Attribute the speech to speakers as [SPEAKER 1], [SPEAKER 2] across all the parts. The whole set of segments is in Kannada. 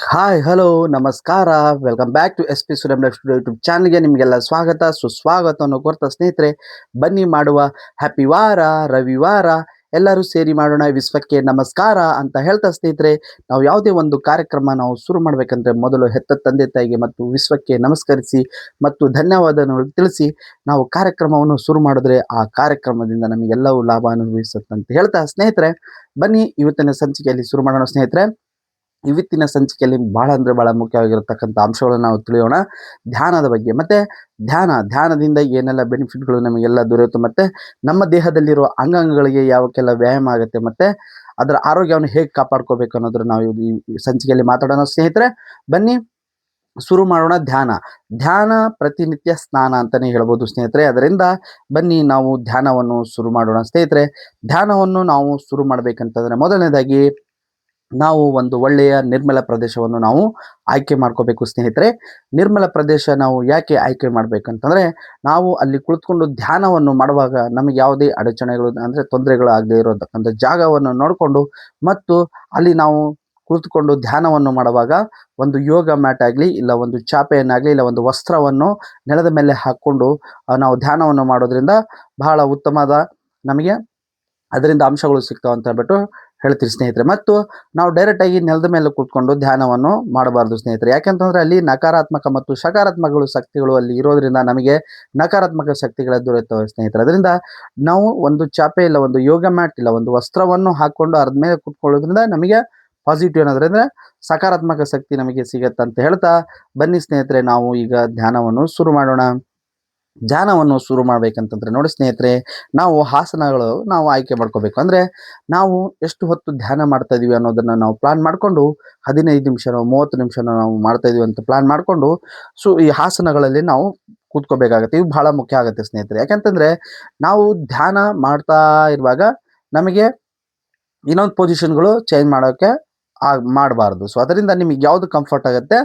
[SPEAKER 1] ಹಾಯ್, ಹಲೋ, ನಮಸ್ಕಾರ. Welcome back to S P ಸುರೇಮ್ ಲೈಫ್ ಸ್ಟುಡಿಯೋ ಯೂಟ್ಯೂಬ್ ಚಾನಲ್ಗೆ ನಿಮಗೆಲ್ಲ ಸ್ವಾಗತ ಸುಸ್ವಾಗತವನ್ನು ಕೋರ್ತಾ ಸ್ನೇಹಿತರೆ, ಬನ್ನಿ ಮಾಡುವ ಹ್ಯಾಪಿ ವಾರ, ರವಿವಾರ, ಎಲ್ಲರೂ ಸೇರಿ ಮಾಡೋಣ ವಿಶ್ವಕ್ಕೆ ನಮಸ್ಕಾರ ಅಂತ ಹೇಳ್ತಾ ಸ್ನೇಹಿತರೆ, ನಾವು ಯಾವುದೇ ಒಂದು ಕಾರ್ಯಕ್ರಮ ನಾವು ಶುರು ಮಾಡಬೇಕಂದ್ರೆ ಮೊದಲು ಹೆತ್ತ ತಂದೆ ತಾಯಿಗೆ ಮತ್ತು ವಿಶ್ವಕ್ಕೆ ನಮಸ್ಕರಿಸಿ ಮತ್ತು ಧನ್ಯವಾದಗಳು ತಿಳಿಸಿ ನಾವು ಕಾರ್ಯಕ್ರಮವನ್ನು ಶುರು ಮಾಡಿದ್ರೆ ಆ ಕಾರ್ಯಕ್ರಮದಿಂದ ನಮಗೆಲ್ಲವೂ ಲಾಭ ಅನುಭವಿಸುತ್ತಂತ ಹೇಳ್ತಾ ಸ್ನೇಹಿತರೆ, ಬನ್ನಿ ಇವತ್ತಿನ ಸಂಚಿಕೆಯಲ್ಲಿ ಶುರು ಮಾಡೋಣ ಸ್ನೇಹಿತರೆ. ಇವತ್ತಿನ ಸಂಚಿಕೆಯಲ್ಲಿ ಬಹಳ ಅಂದ್ರೆ ಬಹಳ ಮುಖ್ಯವಾಗಿರತಕ್ಕಂಥ ಅಂಶಗಳನ್ನು ನಾವು ತಿಳಿಯೋಣ. ಧ್ಯಾನದ ಬಗ್ಗೆ, ಮತ್ತೆ ಧ್ಯಾನದಿಂದ ಏನೆಲ್ಲ ಬೆನಿಫಿಟ್ಗಳು ನಮಗೆಲ್ಲ ದೊರೆಯುತ್ತೆ, ಮತ್ತೆ ನಮ್ಮ ದೇಹದಲ್ಲಿರುವ ಅಂಗಾಂಗಗಳಿಗೆ ಯಾವಕ್ಕೆಲ್ಲ ವ್ಯಾಯಾಮ ಆಗುತ್ತೆ, ಮತ್ತೆ ಅದರ ಆರೋಗ್ಯವನ್ನು ಹೇಗೆ ಕಾಪಾಡ್ಕೋಬೇಕು ಅನ್ನೋದ್ರ ನಾವು ಈ ಸಂಚಿಕೆಯಲ್ಲಿ ಮಾತಾಡೋಣ ಸ್ನೇಹಿತರೆ. ಬನ್ನಿ ಶುರು ಮಾಡೋಣ. ಧ್ಯಾನ ಪ್ರತಿನಿತ್ಯ ಸ್ನಾನ ಅಂತಾನೆ ಹೇಳ್ಬೋದು ಸ್ನೇಹಿತರೆ. ಅದರಿಂದ ಬನ್ನಿ ನಾವು ಧ್ಯಾನವನ್ನು ಶುರು ಮಾಡೋಣ ಸ್ನೇಹಿತರೆ. ಧ್ಯಾನವನ್ನು ನಾವು ಶುರು ಮಾಡ್ಬೇಕಂತಂದ್ರೆ ಮೊದಲನೇದಾಗಿ ನಾವು ಒಂದು ಒಳ್ಳೆಯ ನಿರ್ಮಲ ಪ್ರದೇಶವನ್ನು ನಾವು ಆಯ್ಕೆ ಮಾಡ್ಕೋಬೇಕು ಸ್ನೇಹಿತರೆ. ನಿರ್ಮಲ ಪ್ರದೇಶ ನಾವು ಯಾಕೆ ಆಯ್ಕೆ ಮಾಡ್ಬೇಕಂತಂದ್ರೆ, ನಾವು ಅಲ್ಲಿ ಕುಳಿತುಕೊಂಡು ಧ್ಯಾನವನ್ನು ಮಾಡುವಾಗ ನಮಗೆ ಯಾವುದೇ ಅಡಚಣೆಗಳು ಅಂದ್ರೆ ತೊಂದರೆಗಳು ಆಗದೆ ಇರತಕ್ಕಂಥ ಜಾಗವನ್ನು ನೋಡಿಕೊಂಡು, ಮತ್ತು ಅಲ್ಲಿ ನಾವು ಕುಳಿತುಕೊಂಡು ಧ್ಯಾನವನ್ನು ಮಾಡುವಾಗ ಒಂದು ಯೋಗ ಮ್ಯಾಟ್ ಆಗಲಿ, ಇಲ್ಲ ಒಂದು ಚಾಪೆಯನ್ನಾಗಲಿ, ಇಲ್ಲ ಒಂದು ವಸ್ತ್ರವನ್ನು ನೆಲದ ಮೇಲೆ ಹಾಕ್ಕೊಂಡು ನಾವು ಧ್ಯಾನವನ್ನು ಮಾಡೋದ್ರಿಂದ ಬಹಳ ಉತ್ತಮವಾದ ನಮಗೆ ಅದರಿಂದ ಅಂಶಗಳು ಸಿಗ್ತಾವೆ ಅಂತ ಹೇಳ್ಬಿಟ್ಟು ಹೇಳ್ತೀರಿ ಸ್ನೇಹಿತರೆ. ಮತ್ತು ನಾವು ಡೈರೆಕ್ಟಾಗಿ ನೆಲದ ಮೇಲೆ ಕೂತ್ಕೊಂಡು ಧ್ಯಾನವನ್ನು ಮಾಡಬಾರ್ದು ಸ್ನೇಹಿತರೆ. ಯಾಕೆಂತಂದ್ರೆ ಅಲ್ಲಿ ನಕಾರಾತ್ಮಕ ಮತ್ತು ಸಕಾರಾತ್ಮಕಗಳು ಶಕ್ತಿಗಳು ಅಲ್ಲಿ ಇರೋದ್ರಿಂದ ನಮಗೆ ನಕಾರಾತ್ಮಕ ಶಕ್ತಿಗಳ ದೊರೆಯುತ್ತವೆ ಸ್ನೇಹಿತರೆ. ಅದರಿಂದ ನಾವು ಒಂದು ಚಾಪೆ, ಇಲ್ಲ ಒಂದು ಯೋಗ ಮ್ಯಾಟ್, ಇಲ್ಲ ಒಂದು ವಸ್ತ್ರವನ್ನು ಹಾಕ್ಕೊಂಡು ಅದ್ರ ಮೇಲೆ ಕೂತ್ಕೊಳ್ಳೋದ್ರಿಂದ ನಮಗೆ ಪಾಸಿಟಿವ್ ಅನ್ನೋದ್ರಿಂದ ಸಕಾರಾತ್ಮಕ ಶಕ್ತಿ ನಮಗೆ ಸಿಗತ್ತೆ ಅಂತ ಹೇಳ್ತಾ, ಬನ್ನಿ ಸ್ನೇಹಿತರೆ ನಾವು ಈಗ ಧ್ಯಾನವನ್ನು ಶುರು ಮಾಡೋಣ. ಧ್ಯಾನವನ್ನು ಶುರು ಮಾಡ್ಬೇಕಂತಂದ್ರೆ ನೋಡಿ ಸ್ನೇಹಿತರೆ, ನಾವು ಆಸನಗಳು ನಾವು ಆಯ್ಕೆ ಮಾಡ್ಕೋಬೇಕು. ಅಂದ್ರೆ ನಾವು ಎಷ್ಟು ಹೊತ್ತು ಧ್ಯಾನ ಮಾಡ್ತಾ ಇದೀವಿ ಅನ್ನೋದನ್ನ ನಾವು ಪ್ಲಾನ್ ಮಾಡಿಕೊಂಡು 15 ನಿಮಿಷನೋ 30 ನಿಮಿಷನೋ ನಾವು ಮಾಡ್ತಾ ಇದೀವಿ ಅಂತ ಪ್ಲಾನ್ ಮಾಡಿಕೊಂಡು ಈ ಆಸನಗಳಲ್ಲಿ ನಾವು ಕೂತ್ಕೋಬೇಕಾಗತ್ತೆ. ಇವು ಬಹಳ ಮುಖ್ಯ ಆಗುತ್ತೆ ಸ್ನೇಹಿತರೆ. ಯಾಕಂತಂದ್ರೆ ನಾವು ಧ್ಯಾನ ಮಾಡ್ತಾ ಇರುವಾಗ ನಮಗೆ ಇನ್ನೊಂದು ಪೊಸಿಷನ್ಗಳು ಚೇಂಜ್ ಮಾಡೋಕೆ ಮಾಡಬಾರ್ದು. ಸೊ ಅದರಿಂದ ನಿಮಗೆ ಯಾವ್ದು ಕಂಫರ್ಟ್ ಆಗುತ್ತೆ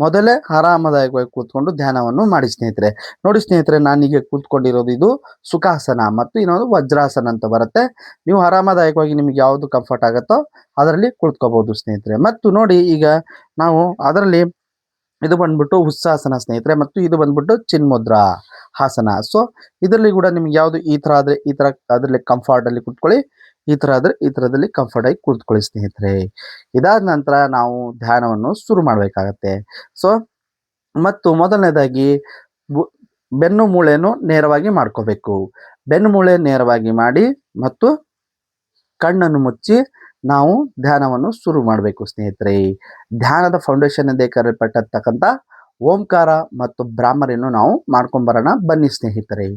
[SPEAKER 1] ಮೊದಲೇ ಆರಾಮದಾಯಕವಾಗಿ ಕೂತ್ಕೊಂಡು ಧ್ಯಾನವನ್ನು ಮಾಡಿ ಸ್ನೇಹಿತರೆ. ನೋಡಿ ಸ್ನೇಹಿತರೆ, ನಾನೀಗ ಕೂತ್ಕೊಂಡಿರೋದು ಇದು ಸುಖಾಸನ ಮತ್ತು ಇನ್ನೊಂದು ವಜ್ರಾಸನ ಅಂತ ಬರುತ್ತೆ. ನೀವು ಆರಾಮದಾಯಕವಾಗಿ ನಿಮಗೆ ಯಾವುದು ಕಂಫರ್ಟ್ ಆಗುತ್ತೋ ಅದರಲ್ಲಿ ಕುಳಿತುಕೋಬಹುದು ಸ್ನೇಹಿತರೆ. ಮತ್ತು ನೋಡಿ ಈಗ ನಾವು ಅದರಲ್ಲಿ ಇದು ಬಂದ್ಬಿಟ್ಟು ಉತ್ಸಾಸನ ಸ್ನೇಹಿತರೆ, ಮತ್ತು ಇದು ಬಂದ್ಬಿಟ್ಟು ಚಿನ್ಮುದ್ರಾ ಹಾಸನ. ಸೊ ಇದರಲ್ಲಿ ಕೂಡ ನಿಮ್ಗೆ ಯಾವುದು ಈ ತರ ಆದ್ರೆ ಈ ತರ ಅದರಲ್ಲಿ ಕಂಫರ್ಟ್ ಅಲ್ಲಿ ಕುತ್ಕೊಳ್ಳಿ, ಈ ತರ ಆದ್ರೆ ಈ ತರದಲ್ಲಿ ಕಂಫರ್ಟ್ ಆಗಿ ಕೂತ್ಕೊಳ್ಳಿ ಸ್ನೇಹಿತರೆ. ಇದಾದ ನಂತರ ನಾವು ಧ್ಯಾನವನ್ನು ಶುರು ಮಾಡ್ಬೇಕಾಗತ್ತೆ. ಸೊ ಮತ್ತು ಮೊದಲನೇದಾಗಿ ಬೆನ್ನು ಮೂಳೆಯನ್ನು ನೇರವಾಗಿ ಮಾಡ್ಕೋಬೇಕು. ಬೆನ್ನು ಮೂಳೆ ನೇರವಾಗಿ ಮಾಡಿ ಮತ್ತು ಕಣ್ಣನ್ನು ಮುಚ್ಚಿ ನಾವು ಧ್ಯಾನವನ್ನು ಶುರು ಮಾಡಬೇಕು ಸ್ನೇಹಿತರೆ. ಧ್ಯಾನದ ಫೌಂಡೇಶನ್ ಎಂದೇ ಕರೆಯಲ್ಪಟ್ಟತಕ್ಕಂಥ ಓಂಕಾರ ಮತ್ತು ಬ್ರಾಹ್ಮರಿಯನ್ನು ನಾವು ಮಾಡ್ಕೊಂಬರೋಣ ಬನ್ನಿ ಸ್ನೇಹಿತರೆ.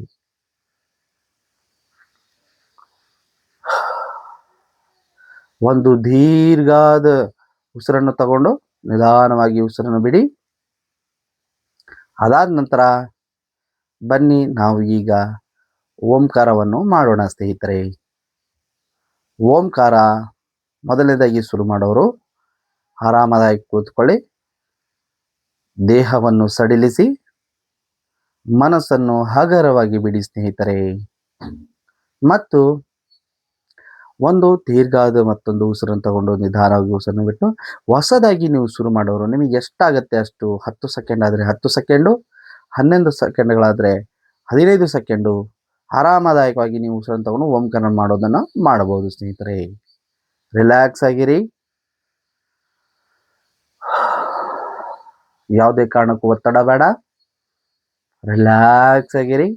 [SPEAKER 1] ಒಂದು ದೀರ್ಘಾದ ಉಸಿರನ್ನು ತಗೊಂಡು ನಿಧಾನವಾಗಿ ಉಸಿರನ್ನು ಬಿಡಿ. ಅದಾದ ನಂತರ ಬನ್ನಿ ನಾವು ಈಗ ಓಂಕಾರವನ್ನು ಮಾಡೋಣ ಸ್ನೇಹಿತರೆ. ಓಂಕಾರ ಮೊದಲನೇದಾಗಿ ಶುರು ಮಾಡೋರು ಆರಾಮದಾಗಿ ಕೂತ್ಕೊಳ್ಳಿ, ದೇಹವನ್ನು ಸಡಿಲಿಸಿ, ಮನಸ್ಸನ್ನು ಹಗರವಾಗಿ ಬಿಡಿ ಸ್ನೇಹಿತರೆ. ಮತ್ತು ಒಂದು ದೀರ್ಘಾದ ಮತ್ತೊಂದು ಉಸಿರನ್ನು ತಗೊಂಡು ನಿಧಾನವಾಗಿ ಉಸಿರನ್ನು ಬಿಟ್ಟು, ಹೊಸದಾಗಿ ನೀವು ಶುರು ಮಾಡೋರು ನಿಮಗೆ ಎಷ್ಟಾಗತ್ತೆ ಅಷ್ಟು 10 ಸೆಕೆಂಡ್ ಆದರೆ 10 ಸೆಕೆಂಡು, 11 ಸೆಕೆಂಡ್ಗಳಾದರೆ 15 ಸೆಕೆಂಡು ಆರಾಮದಾಯಕವಾಗಿ ನೀವು ಉಸಿರನ್ನು ತಗೊಂಡು ಓಂಕಾರ ಮಾಡೋದನ್ನು ಮಾಡಬಹುದು ಸ್ನೇಹಿತರೆ. ರಿಲ್ಯಾಕ್ಸ್ ಆಗಿರಿ, ಯಾವುದೇ ಕಾರಣಕ್ಕೂ ಒತ್ತಡ ಬೇಡ, ರಿಲ್ಯಾಕ್ಸ್ ಆಗಿರಿ,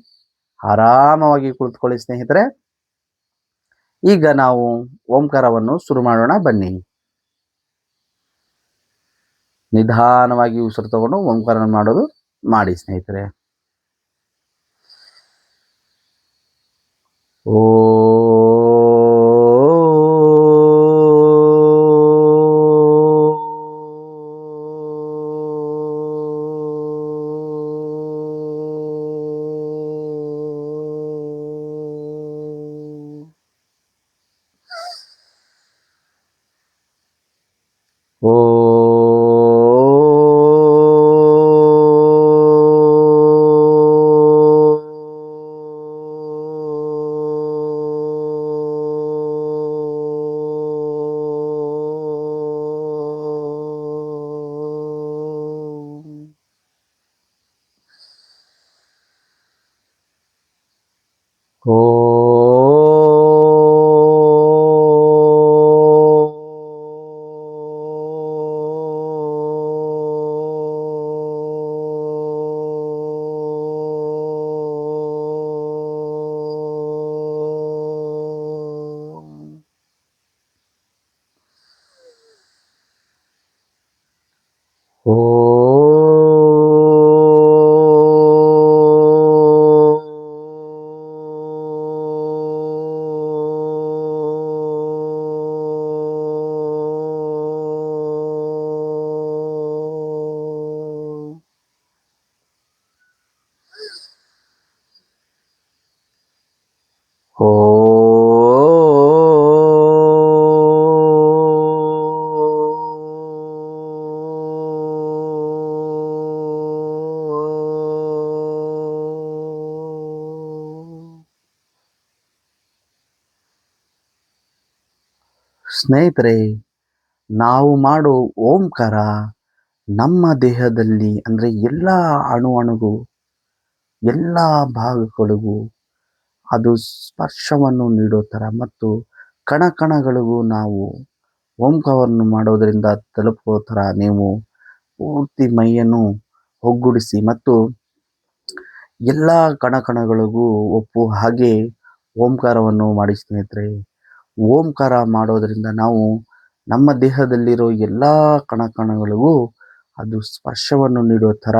[SPEAKER 1] ಆರಾಮವಾಗಿ ಕುಳಿತುಕೊಳ್ಳಿ ಸ್ನೇಹಿತರೆ. ಈಗ ನಾವು ಓಂಕಾರವನ್ನು ಶುರು ಮಾಡೋಣ ಬನ್ನಿ. ನಿಧಾನವಾಗಿ ಉಸಿರು ತಗೊಂಡು ಓಂಕಾರ ಮಾಡೋದು ಮಾಡಿ ಸ್ನೇಹಿತರೆ. ಓ ಓ ಓ ಓ ಓ ಸ್ನೇಹಿತರೆ, ನಾವು ಮಾಡೋ ಓಂಕಾರ ನಮ್ಮ ದೇಹದಲ್ಲಿ ಅಂದರೆ ಎಲ್ಲ ಅಣುಗೂ ಎಲ್ಲ ಭಾಗಗಳಿಗೂ ಅದು ಸ್ಪರ್ಶವನ್ನು ನೀಡೋ ಥರ ಮತ್ತು ಕಣಗಳಿಗೂ ನಾವು ಓಂಕಾರವನ್ನು ಮಾಡೋದರಿಂದ ತಲುಪೋ ಥರ ನೀವು ಪೂರ್ತಿ ಮೈಯನ್ನು ಒಗ್ಗೂಡಿಸಿ ಮತ್ತು ಎಲ್ಲ ಕಣಗಳಿಗೂ ಒಪ್ಪುವ ಹಾಗೆ ಓಂಕಾರವನ್ನು ಮಾಡಿ ಸ್ನೇಹಿತರೆ. ಓಂಕಾರ ಮಾಡೋದರಿಂದ ನಾವು ನಮ್ಮ ದೇಹದಲ್ಲಿರೋ ಎಲ್ಲ ಕಣಗಳಿಗೂ ಅದು ಸ್ಪರ್ಶವನ್ನು ನೀಡೋ ಥರ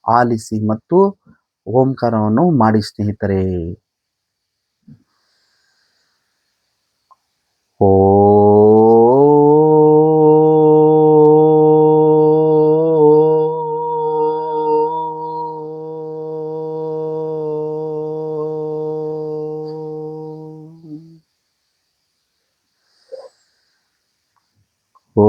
[SPEAKER 1] ಆಲಿಸಿ ಮತ್ತು ಓಂಕಾರವನ್ನು ಮಾಡಿ ಸ್ನೇಹಿತರೆ. ಓ ಓ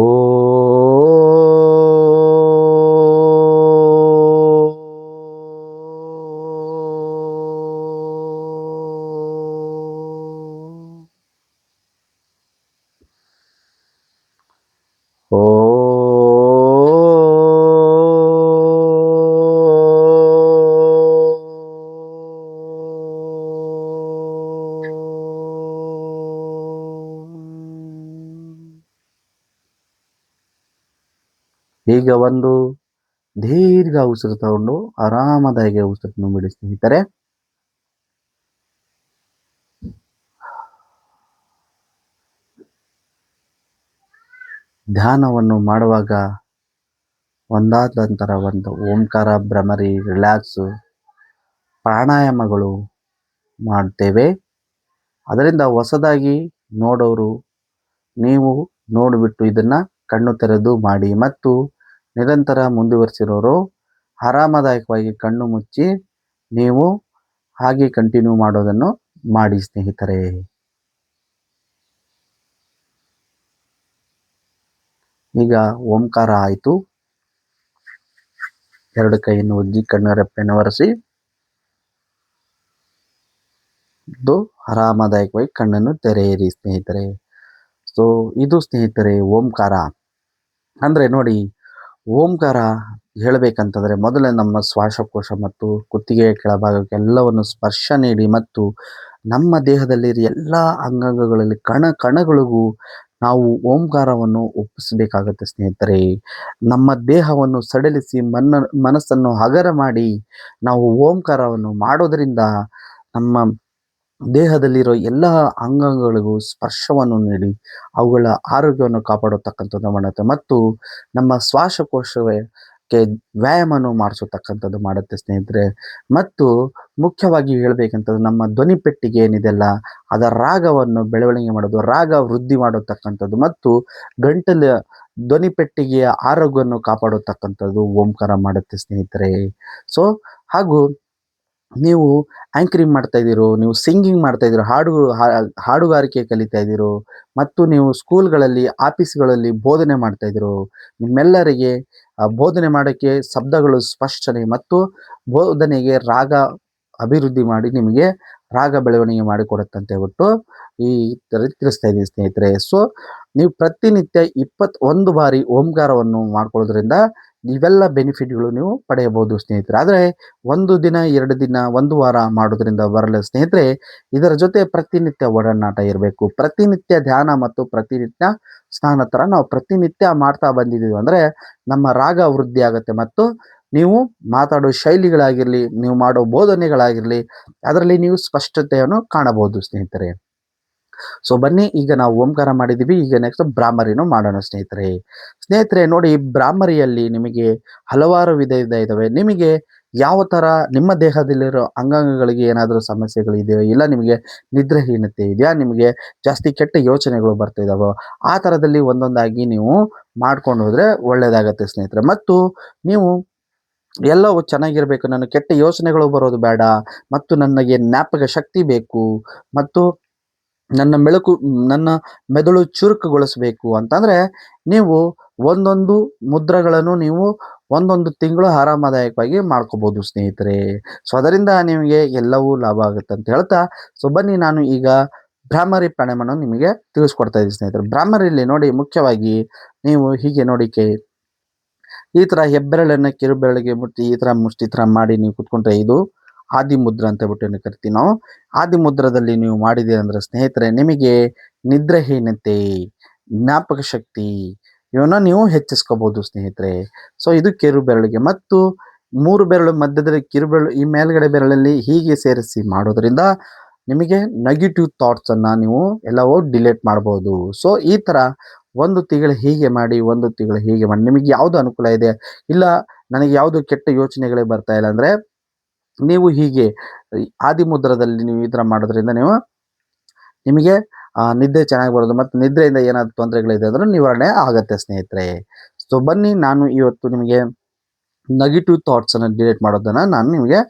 [SPEAKER 1] ಓ ಈಗ ಒಂದು ದೀರ್ಘ ಉಸಿರು ತಗೊಂಡು ಆರಾಮದಾಗಿ ಉಸಿರನ್ನು ಬಿಡಿ ಸ್ನೇಹಿತರೆ. ಧ್ಯಾನವನ್ನು ಮಾಡುವಾಗ ಒಂದಾದ ನಂತರ ಒಂದು ಓಂಕಾರ, ಭ್ರಮರಿ, ರಿಲ್ಯಾಕ್ಸು, ಪ್ರಾಣಾಯಾಮಗಳು ಮಾಡ್ತೇವೆ. ಅದರಿಂದ ಹೊಸದಾಗಿ ನೋಡೋರು ನೀವು ನೋಡಿಬಿಟ್ಟು ಇದನ್ನು ಕಣ್ಣು ತೆರೆದು ಮಾಡಿ ಮತ್ತು ನಿರಂತರ ಮುಂದುವರಿಸಿರೋರು ಆರಾಮದಾಯಕವಾಗಿ ಕಣ್ಣು ಮುಚ್ಚಿ ನೀವು ಹಾಗೆ ಕಂಟಿನ್ಯೂ ಮಾಡೋದನ್ನು ಮಾಡಿ ಸ್ನೇಹಿತರೆ. ಈಗ ಓಂಕಾರ ಆಯಿತು. ಎರಡು ಕೈಯನ್ನು ಉಜ್ಜಿ ಕಣ್ಣು ರೆಪ್ಪೆಯನ್ನು ಒರೆಸಿ ಆರಾಮದಾಯಕವಾಗಿ ಕಣ್ಣನ್ನು ತೆರೆಯಿರಿ ಸ್ನೇಹಿತರೆ. ಸೊ ಇದು ಸ್ನೇಹಿತರೆ ಓಂಕಾರ. ಅಂದರೆ ನೋಡಿ, ಓಂಕಾರ ಹೇಳಬೇಕಂತಂದರೆ ಮೊದಲೇ ನಮ್ಮ ಶ್ವಾಸಕೋಶ ಮತ್ತು ಕುತ್ತಿಗೆಯ ಕೆಳಭಾಗಕ್ಕೆ ಎಲ್ಲವನ್ನು ಸ್ಪರ್ಶ ನೀಡಿ ಮತ್ತು ನಮ್ಮ ದೇಹದಲ್ಲಿ ಎಲ್ಲ ಅಂಗಾಂಗಗಳಲ್ಲಿ ಕಣಗಳಿಗೂ ನಾವು ಓಂಕಾರವನ್ನು ಒಪ್ಪಿಸಬೇಕಾಗುತ್ತೆ ಸ್ನೇಹಿತರೆ. ನಮ್ಮ ದೇಹವನ್ನು ಸಡಿಲಿಸಿ ಮನಸ್ಸನ್ನು ಹಗರ ಮಾಡಿ ನಾವು ಓಂಕಾರವನ್ನು ಮಾಡೋದರಿಂದ ನಮ್ಮ ದೇಹದಲ್ಲಿರೋ ಎಲ್ಲ ಅಂಗಾಂಗಗಳಿಗೂ ಸ್ಪರ್ಶವನ್ನು ನೀಡಿ ಅವುಗಳ ಆರೋಗ್ಯವನ್ನು ಕಾಪಾಡತಕ್ಕಂಥದ್ದು ಮಾಡುತ್ತೆ ಮತ್ತು ನಮ್ಮ ಶ್ವಾಸಕೋಶಕ್ಕೆ ವ್ಯಾಯಾಮವನ್ನು ಮಾಡಿಸತಕ್ಕಂಥದ್ದು ಮಾಡುತ್ತೆ ಸ್ನೇಹಿತರೆ. ಮತ್ತು ಮುಖ್ಯವಾಗಿ ಹೇಳಬೇಕಂತಂದ್ರೆ ನಮ್ಮ ಧ್ವನಿಪೆಟ್ಟಿಗೆ ಏನಿದೆಲ್ಲ ಅದರ ರಾಗವನ್ನು ಬೆಳವಣಿಗೆ ಮಾಡೋದು, ರಾಗ ವೃದ್ಧಿ ಮಾಡತಕ್ಕಂಥದ್ದು ಮತ್ತು ಗಂಟಲ ಧ್ವನಿಪೆಟ್ಟಿಗೆಯ ಆರೋಗ್ಯವನ್ನು ಕಾಪಾಡತಕ್ಕಂಥದ್ದು ಓಂಕಾರ ಮಾಡುತ್ತೆ ಸ್ನೇಹಿತರೆ. ಸೊ ಹಾಗೂ ನೀವು ಆ್ಯಂಕರಿಂಗ್ ಮಾಡ್ತಾ ಇದ್ದೀರೋ, ನೀವು ಸಿಂಗಿಂಗ್ ಮಾಡ್ತಾ ಇದ್ದೀರೋ, ಹಾಡುಗಾರಿಕೆ ಕಲಿತಾ ಇದ್ದೀರೋ ಮತ್ತು ನೀವು ಸ್ಕೂಲ್ಗಳಲ್ಲಿ, ಆಫೀಸ್ಗಳಲ್ಲಿ ಬೋಧನೆ ಮಾಡ್ತಾ ಇದ್ದೀರೋ, ನಿಮ್ಮೆಲ್ಲರಿಗೆ ಬೋಧನೆ ಮಾಡೋಕ್ಕೆ ಶಬ್ದಗಳು ಸ್ಪಷ್ಟನೆ ಮತ್ತು ಬೋಧನೆಗೆ ರಾಗ ಅಭಿವೃದ್ಧಿ ಮಾಡಿ ನಿಮಗೆ ರಾಗ ಬೆಳವಣಿಗೆ ಮಾಡಿಕೊಡುತ್ತಂತ ಹೇಳ್ಬಿಟ್ಟು ಈ ಥರ ತಿಳಿಸ್ತಾ ಇದ್ದೀನಿ ಸ್ನೇಹಿತರೆ. ಸೊ ನೀವು ಪ್ರತಿನಿತ್ಯ 21 ಬಾರಿ ಓಂಕಾರವನ್ನು ಮಾಡ್ಕೊಳ್ಳೋದ್ರಿಂದ ಇವೆಲ್ಲ ಬೆನಿಫಿಟ್ಗಳು ನೀವು ಪಡೆಯಬಹುದು ಸ್ನೇಹಿತರೆ. ಆದರೆ 1 ದಿನ, 2 ದಿನ, 1 ವಾರ ಮಾಡೋದ್ರಿಂದ ಬರಲ್ಲ ಸ್ನೇಹಿತರೆ. ಇದರ ಜೊತೆ ಪ್ರತಿನಿತ್ಯ ಒಡನಾಟ ಇರಬೇಕು. ಪ್ರತಿನಿತ್ಯ ಧ್ಯಾನ ಮತ್ತು ಪ್ರತಿನಿತ್ಯ ಸ್ನಾನ ಥರ ನಾವು ಪ್ರತಿನಿತ್ಯ ಮಾಡ್ತಾ ಬಂದಿದ್ದೀವಿ ಅಂದರೆ ನಮ್ಮ ರಾಗ ವೃದ್ಧಿ ಆಗುತ್ತೆ ಮತ್ತು ನೀವು ಮಾತಾಡೋ ಶೈಲಿಗಳಾಗಿರಲಿ, ನೀವು ಮಾಡೋ ಬೋಧನೆಗಳಾಗಿರಲಿ, ಅದರಲ್ಲಿ ನೀವು ಸ್ಪಷ್ಟತೆಯನ್ನು ಕಾಣಬಹುದು ಸ್ನೇಹಿತರೆ. ಸೊ ಬನ್ನಿ, ಈಗ ನಾವು ಓಂಕಾರ ಮಾಡಿದ್ದೀವಿ. ಈಗ ನೆಕ್ಸ್ಟ್ ಬ್ರಾಹ್ಮರಿನೂ ಮಾಡೋಣ ಸ್ನೇಹಿತರೆ. ಸ್ನೇಹಿತರೆ ನೋಡಿ, ಬ್ರಾಹ್ಮರಿಯಲ್ಲಿ ನಿಮಗೆ ಹಲವಾರು ವಿಧ ಇದ್ದಾವೆ. ನಿಮಗೆ ಯಾವ ಥರ ನಿಮ್ಮ ದೇಹದಲ್ಲಿರೋ ಅಂಗಾಂಗಗಳಿಗೆ ಏನಾದರೂ ಸಮಸ್ಯೆಗಳಿದೆಯೋ, ಇಲ್ಲ ನಿಮಗೆ ನಿದ್ರಾಹೀನತೆ ಇದೆಯಾ, ನಿಮಗೆ ಜಾಸ್ತಿ ಕೆಟ್ಟ ಯೋಚನೆಗಳು ಬರ್ತಾ ಇದ್ದಾವೋ, ಆ ಥರದಲ್ಲಿ ಒಂದೊಂದಾಗಿ ನೀವು ಮಾಡ್ಕೊಂಡು ಹೋದರೆ ಒಳ್ಳೆಯದಾಗತ್ತೆ ಸ್ನೇಹಿತರೆ. ಮತ್ತು ನೀವು ಎಲ್ಲವೂ ಚೆನ್ನಾಗಿರಬೇಕು, ನನ್ನ ಕೆಟ್ಟ ಯೋಚನೆಗಳು ಬರೋದು ಬೇಡ, ಮತ್ತು ನನಗೆ ಜ್ಞಾಪಕ ಶಕ್ತಿ ಬೇಕು, ಮತ್ತು ನನ್ನ ಮೆದುಳು ಚುರುಕುಗೊಳಿಸಬೇಕು ಅಂತಂದರೆ ನೀವು ಒಂದೊಂದು ಮುದ್ರೆಗಳನ್ನು ನೀವು ಒಂದೊಂದು ತಿಂಗಳು ಆರಾಮದಾಯಕವಾಗಿ ಮಾಡ್ಕೋಬೋದು ಸ್ನೇಹಿತರೆ. ಸೊ ಅದರಿಂದ ನಿಮಗೆ ಎಲ್ಲವೂ ಲಾಭ ಆಗುತ್ತೆ ಅಂತ ಹೇಳ್ತಾ, ಸೊ ಬನ್ನಿ ನಾನು ಈಗ ಭ್ರಾಮರಿ ಪ್ರಾಣಾಯಾಮವನ್ನು ನಿಮಗೆ ತಿಳಿಸ್ಕೊಡ್ತಾ ಇದ್ದೀನಿ ಸ್ನೇಹಿತರೆ. ಭ್ರಾಮರಿಯಲ್ಲಿ ನೋಡಿ, ಮುಖ್ಯವಾಗಿ ನೀವು ಹೀಗೆ ನೋಡಿ ಈ ಥರ ಹೆಬ್ಬೆರಳನ್ನು ಕಿರುಬೆರಳಿಗೆ ಮುಟ್ಟಿ ಈ ಥರ ಮಾಡಿ ನೀವು ಕುತ್ಕೊಂಡ್ರೆ ಇದು ಆದಿ ಮುದ್ರ ಅಂತ ಬಿಟ್ಟು ಕರಿತೀವಿ ನಾವು. ಆದಿ ಮುದ್ರದಲ್ಲಿ ನೀವು ಮಾಡಿದ್ದೀರಿ ಅಂದರೆ ಸ್ನೇಹಿತರೆ, ನಿಮಗೆ ನಿದ್ರಾಹೀನತೆ, ಜ್ಞಾಪಕ ಶಕ್ತಿ ಇವನ್ನ ನೀವು ಹೆಚ್ಚಿಸ್ಕೋಬಹುದು ಸ್ನೇಹಿತರೆ. ಸೊ ಇದು ಕಿರು ಬೆರಳಿಗೆ, ಮತ್ತು 3 ಬೆರಳು ಮಧ್ಯದಲ್ಲಿ ಕಿರುಬೆರಳು ಈ ಮೇಲ್ಗಡೆ ಬೆರಳಲ್ಲಿ ಹೀಗೆ ಸೇರಿಸಿ ಮಾಡೋದ್ರಿಂದ ನಿಮಗೆ ನೆಗೆಟಿವ್ ಥಾಟ್ಸನ್ನು ನೀವು ಎಲ್ಲವೂ ಡಿಲೀಟ್ ಮಾಡ್ಬೋದು. ಸೊ ಈ ಥರ 1 ತಿಂಗಳು ಹೀಗೆ ಮಾಡಿ, 1 ತಿಂಗಳು ಹೀಗೆ ಮಾಡಿ, ನಿಮಗೆ ಯಾವುದು ಅನುಕೂಲ ಇದೆ, ಇಲ್ಲ ನನಗೆ ಯಾವುದು ಕೆಟ್ಟ ಯೋಚನೆಗಳೇ ಬರ್ತಾ ಇಲ್ಲ ಅಂದರೆ ನೀವು ಹೀಗೆ ಆದಿ ಮುದ್ರದಲ್ಲಿ ನೀವು ಈ ಥರ ಮಾಡೋದ್ರಿಂದ ನಿಮಗೆ ನಿದ್ದೆ ಚೆನ್ನಾಗಿ ಬರೋದು, ಮತ್ತು ನಿದ್ರೆಯಿಂದ ಏನಾದರೂ ತೊಂದರೆಗಳಿದೆ ಅಂದ್ರೆ ನಿವಾರಣೆ ಆಗುತ್ತೆ ಸ್ನೇಹಿತರೆ. ಸೊ ಬನ್ನಿ, ನಾನು ಇವತ್ತು ನಿಮಗೆ ನೆಗೆಟಿವ್ ಥಾಟ್ಸನ್ನು ಡಿಲೀಟ್ ಮಾಡೋದನ್ನು ನಾನು ನಿಮಗೆ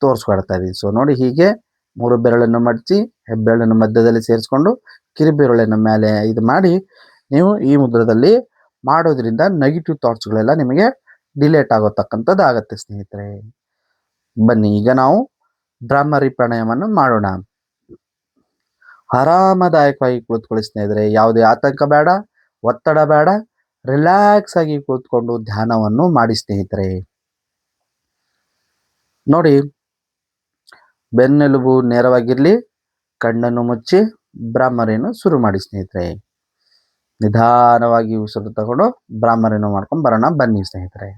[SPEAKER 1] ತೋರಿಸ್ಕೊಡ್ತಾ ಇದ್ದೀನಿ. ಸೊ ನೋಡಿ, ಹೀಗೆ 3 ಬೆರಳನ್ನು ಮಡಚಿ ಹೆಬ್ಬೆರಳನ್ನು ಮಧ್ಯದಲ್ಲಿ ಸೇರಿಸ್ಕೊಂಡು ಕಿರುಬೆರಳಿನ ಮೇಲೆ ಇದು ಮಾಡಿ ನೀವು ಈ ಮುದ್ರದಲ್ಲಿ ಮಾಡೋದ್ರಿಂದ ನೆಗೆಟಿವ್ ಥಾಟ್ಸ್ಗಳೆಲ್ಲ ನಿಮಗೆ ಡಿಲೀಟ್ ಆಗೋತಕ್ಕಂಥದ್ದು ಆಗುತ್ತೆ ಸ್ನೇಹಿತರೆ. ಬನ್ನಿ, ಈಗ ನಾವು ಭ್ರಾಮರಿ ಪ್ರಾಣಾಯಾಮವನ್ನು ಮಾಡೋಣ. ಆರಾಮದಾಯಕವಾಗಿ ಕೂತ್ಕೊಳ್ಳಿ ಸ್ನೇಹಿತರೆ. ಯಾವುದೇ ಆತಂಕ ಬೇಡ, ಒತ್ತಡ ಬೇಡ, ರಿಲ್ಯಾಕ್ಸ್ ಆಗಿ ಕೂತ್ಕೊಂಡು ಧ್ಯಾನವನ್ನು ಮಾಡಿ ಸ್ನೇಹಿತರೆ. ನೋಡಿ, ಬೆನ್ನೆಲುಬು ನೇರವಾಗಿರಲಿ, ಕಣ್ಣನ್ನು ಮುಚ್ಚಿ ಭ್ರಾಮರಿಯನ್ನು ಶುರು ಮಾಡಿ ಸ್ನೇಹಿತರೆ. ನಿಧಾನವಾಗಿ ಉಸಿರು ತಗೊಂಡು ಭ್ರಾಮರಿಯನ್ನು ಮಾಡ್ಕೊಂಡು ಬರೋಣ. ಬನ್ನಿ ಸ್ನೇಹಿತರೆ.